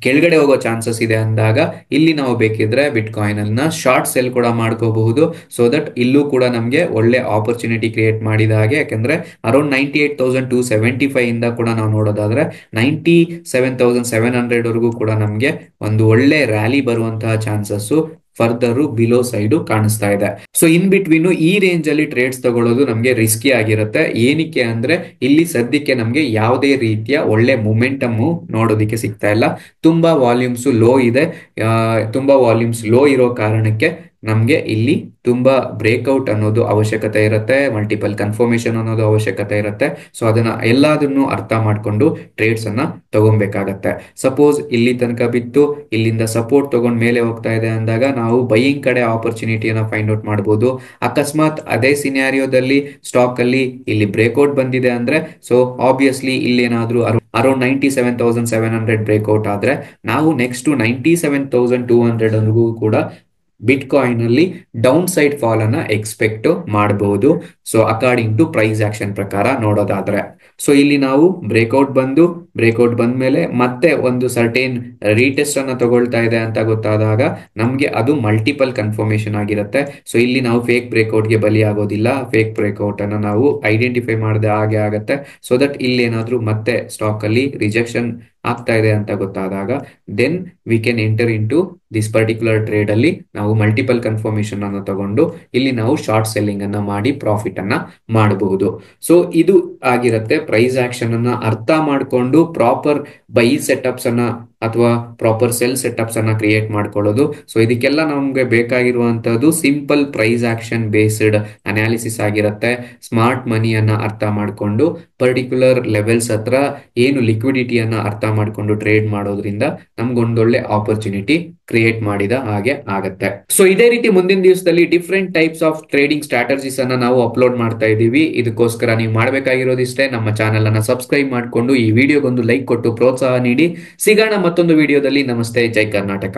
ಕೆಳಗಡೆ ಹೋಗೋ ಚಾನ್ಸಸ್ ಇದೆ ಅಂದಾಗ ಇಲ್ಲಿ ನಾವು ಬೇಕಿದ್ರೆ ಬಿಟ್ ಕಾಯಿನ್ ಅನ್ನ ಶಾರ್ಟ್ ಸೆಲ್ ಕೂಡ ಮಾಡ್ಕೋಬಹುದು. ಸೊ ದಟ್ ಇಲ್ಲೂ ಕೂಡ ನಮ್ಗೆ ಒಳ್ಳೆ ಆಪರ್ಚುನಿಟಿ ಕ್ರಿಯೇಟ್ ಮಾಡಿದ ಹಾಗೆ, ಯಾಕಂದ್ರೆ ಅರೌಂಡ್ 98,275 ಇಂದ ಕೂಡ ನಾವು ನೋಡೋದಾದ್ರೆ 97,700 ವರೆಗೂ ಕೂಡ ನಮ್ಗೆ ಒಂದು ಒಳ್ಳೆ ರ್ಯಾಲಿ ಬರುವಂತಹ ಚಾನ್ಸಸ್ ಫರ್ದರ್ ಬಿಲೋ ಸೈಡ್ ಕಾಣಿಸ್ತಾ ಇದೆ. ಸೊ ಇನ್ ಬಿಟ್ವೀನ್ ಈ ರೇಂಜ್ ಅಲ್ಲಿ ಟ್ರೇಡ್ಸ್ ತಗೊಳ್ಳೋದು ನಮ್ಗೆ ರಿಸ್ಕಿ ಆಗಿರುತ್ತೆ. ಏನಕ್ಕೆ ಅಂದ್ರೆ ಇಲ್ಲಿ ಸದ್ಯಕ್ಕೆ ನಮ್ಗೆ ಯಾವುದೇ ರೀತಿಯ ಒಳ್ಳೆ ಮೊಮೆಂಟಮ್ ನೋಡೋದಿಕ್ಕೆ ಸಿಗ್ತಾ ಇಲ್ಲ. ತುಂಬಾ ವಾಲ್ಯೂಮ್ಸ್ ಲೋ ಇದೆ. ತುಂಬಾ ವಾಲ್ಯೂಮ್ಸ್ ಲೋ ಇರೋ ಕಾರಣಕ್ಕೆ ನಮ್ಗೆ ಇಲ್ಲಿ ತುಂಬಾ ಬ್ರೇಕ್ಔಟ್ ಅನ್ನೋದು ಅವಶ್ಯಕತೆ ಇರುತ್ತೆ, ಮಲ್ಟಿಪಲ್ ಕನ್ಫರ್ಮೇಶನ್ ಅನ್ನೋದು ಅವಶ್ಯಕತೆ ಇರುತ್ತೆ. ಸೊ ಅದನ್ನ ಎಲ್ಲದನ್ನು ಅರ್ಥ ಮಾಡ್ಕೊಂಡು ಟ್ರೇಡ್ಸ್ ಅನ್ನ ತಗೊಬೇಕಾಗತ್ತೆ. ಸಪೋಸ್ ಇಲ್ಲಿ ತನಕ ಬಿತ್ತು, ಇಲ್ಲಿಂದ ಸಪೋರ್ಟ್ ತಗೊಂಡ್ ಮೇಲೆ ಹೋಗ್ತಾ ಇದೆ ಅಂದಾಗ ನಾವು ಬೈಯಿಂಗ್ ಕಡೆ ಆಪರ್ಚುನಿಟಿಯನ್ನ ಫೈಂಡ್ ಔಟ್ ಮಾಡಬಹುದು. ಅಕಸ್ಮಾತ್ ಅದೇ ಸಿನಾರಿಯೋದಲ್ಲಿ ಸ್ಟಾಕ್ ಅಲ್ಲಿ ಇಲ್ಲಿ ಬ್ರೇಕ್ಔಟ್ ಬಂದಿದೆ ಅಂದ್ರೆ ಸೊ ಆಬ್ವಿಯಸ್ಲಿ ಇಲ್ಲೇನಾದ್ರೂ ಅರೌಂಡ್ 97,700 ಬ್ರೇಕ್ಔಟ್ ಆದ್ರೆ ನಾವು ನೆಕ್ಸ್ಟ್ 97,200 ವರೆಗೂ ಕೂಡ ಬಿಟ್ ಕಾಯಿನ್ ಅಲ್ಲಿ ಡೌನ್ ಸೈಡ್ ಫಾಲ್ ಅನ್ನ ಎಕ್ಸ್ಪೆಕ್ಟ್ ಮಾಡಬಹುದು. So according to price action ಪ್ರಕಾರ ನೋಡೋದಾದ್ರೆ ಸೊ ಇಲ್ಲಿ ನಾವು ಬ್ರೇಕ್ಔಟ್ ಬಂದ್ಮೇಲೆ ಮತ್ತೆ ಒಂದು ಸರ್ಟೇನ್ ರೀಟೆಸ್ಟ್ ಅನ್ನ ತಗೊಳ್ತಾ ಇದೆ ಅಂತ ಗೊತ್ತಾದಾಗ ನಮ್ಗೆ ಅದು ಮಲ್ಟಿಪಲ್ ಕನ್ಫರ್ಮೇಶನ್ ಆಗಿರುತ್ತೆ. ಸೊ ಇಲ್ಲಿ ನಾವು ಫೇಕ್ ಬ್ರೇಕ್ಔಟ್ ಗೆ ಬಲಿ ಆಗೋದಿಲ್ಲ, ಫೇಕ್ ಬ್ರೇಕ್ಔಟ್ ಅನ್ನ ನಾವು ಐಡೆಂಟಿಫೈ ಮಾಡದೆ ಹಾಗೆ ಆಗತ್ತೆ. ಸೊ ದಟ್ ಇಲ್ಲಿ ಏನಾದ್ರೂ ಮತ್ತೆ ಸ್ಟಾಕ್ ಅಲ್ಲಿ ರಿಜೆಕ್ಷನ್ ಆಗ್ತಾ ಇದೆ ಅಂತ ಗೊತ್ತಾದಾಗ then we can enter into this particular trade ಅಲ್ಲಿ ನಾವು ಮಲ್ಟಿಪಲ್ ಕನ್ಫರ್ಮೇಶನ್ ಅನ್ನು ತಗೊಂಡು ಇಲ್ಲಿ ನಾವು ಶಾರ್ಟ್ ಸೆಲ್ಲಿಂಗ್ ಅನ್ನ ಮಾಡಿ ಪ್ರಾಫಿಟ್ ಅನ್ನ ಮಾಡಬಹುದು. ಸೊ ಇದು ಆಗಿರುತ್ತೆ ಪ್ರೈಸ್ ಆಕ್ಷನ್ ಅನ್ನ ಅರ್ಥ ಮಾಡಿಕೊಂಡು ಪ್ರಾಪರ್ ಬೈ ಸೆಟಪ್ಸ್ ಅನ್ನ ಅಥವಾ ಪ್ರಾಪರ್ ಸೆಲ್ ಸೆಟಪ್ಸ್ ಅನ್ನ ಕ್ರಿಯೇಟ್ ಮಾಡ್ಕೊಳ್ಳೋದು. ಸೊ ಇದಕ್ಕೆಲ್ಲ ನಮ್ಗೆ ಬೇಕಾಗಿರುವಂತದ್ದು simple price action based analysis ಆಗಿರುತ್ತೆ. ಸ್ಮಾರ್ಟ್ ಮನಿಯನ್ನ ಅರ್ಥ ಮಾಡಿಕೊಂಡು ಪರ್ಟಿಕ್ಯುಲರ್ ಲೆವೆಲ್ಸ್ ಹತ್ರ ಏನು ಲಿಕ್ವಿಡಿಟಿಯನ್ನ ಅರ್ಥ ಮಾಡಿಕೊಂಡು ಟ್ರೇಡ್ ಮಾಡೋದ್ರಿಂದ ನಮ್ಗೊಂದೊಳ್ಳೆ ಆಪರ್ಚುನಿಟಿ ಕ್ರಿಯೇಟ್ ಮಾಡಿದ ಹಾಗೆ ಆಗತ್ತೆ. ಸೊ ಇದೇ ರೀತಿ ಮುಂದಿನ ದಿವಸದಲ್ಲಿ different types of trading strategies ಅನ್ನ ನಾವು ಅಪ್ಲೋಡ್ ಮಾಡ್ತಾ ಇದೀವಿ. ಇದಕ್ಕೋಸ್ಕರ ನೀವು ಮಾಡಬೇಕಾಗಿರೋದಿಷ್ಟೇ, ನಮ್ಮ ಚಾನೆಲ್ ಅನ್ನ ಸಬ್ಸ್ಕ್ರೈಬ್ ಮಾಡಿಕೊಂಡು ಈ ವಿಡಿಯೋಗೊಂದು ಲೈಕ್ ಕೊಟ್ಟು ಪ್ರೋತ್ಸಾಹ ನೀಡಿ. ಸಿಗೋಣ ಮತ್ತೊಂದು ವಿಡಿಯೋದಲ್ಲಿ. ನಮಸ್ತೆ, ಜೈ ಕರ್ನಾಟಕ.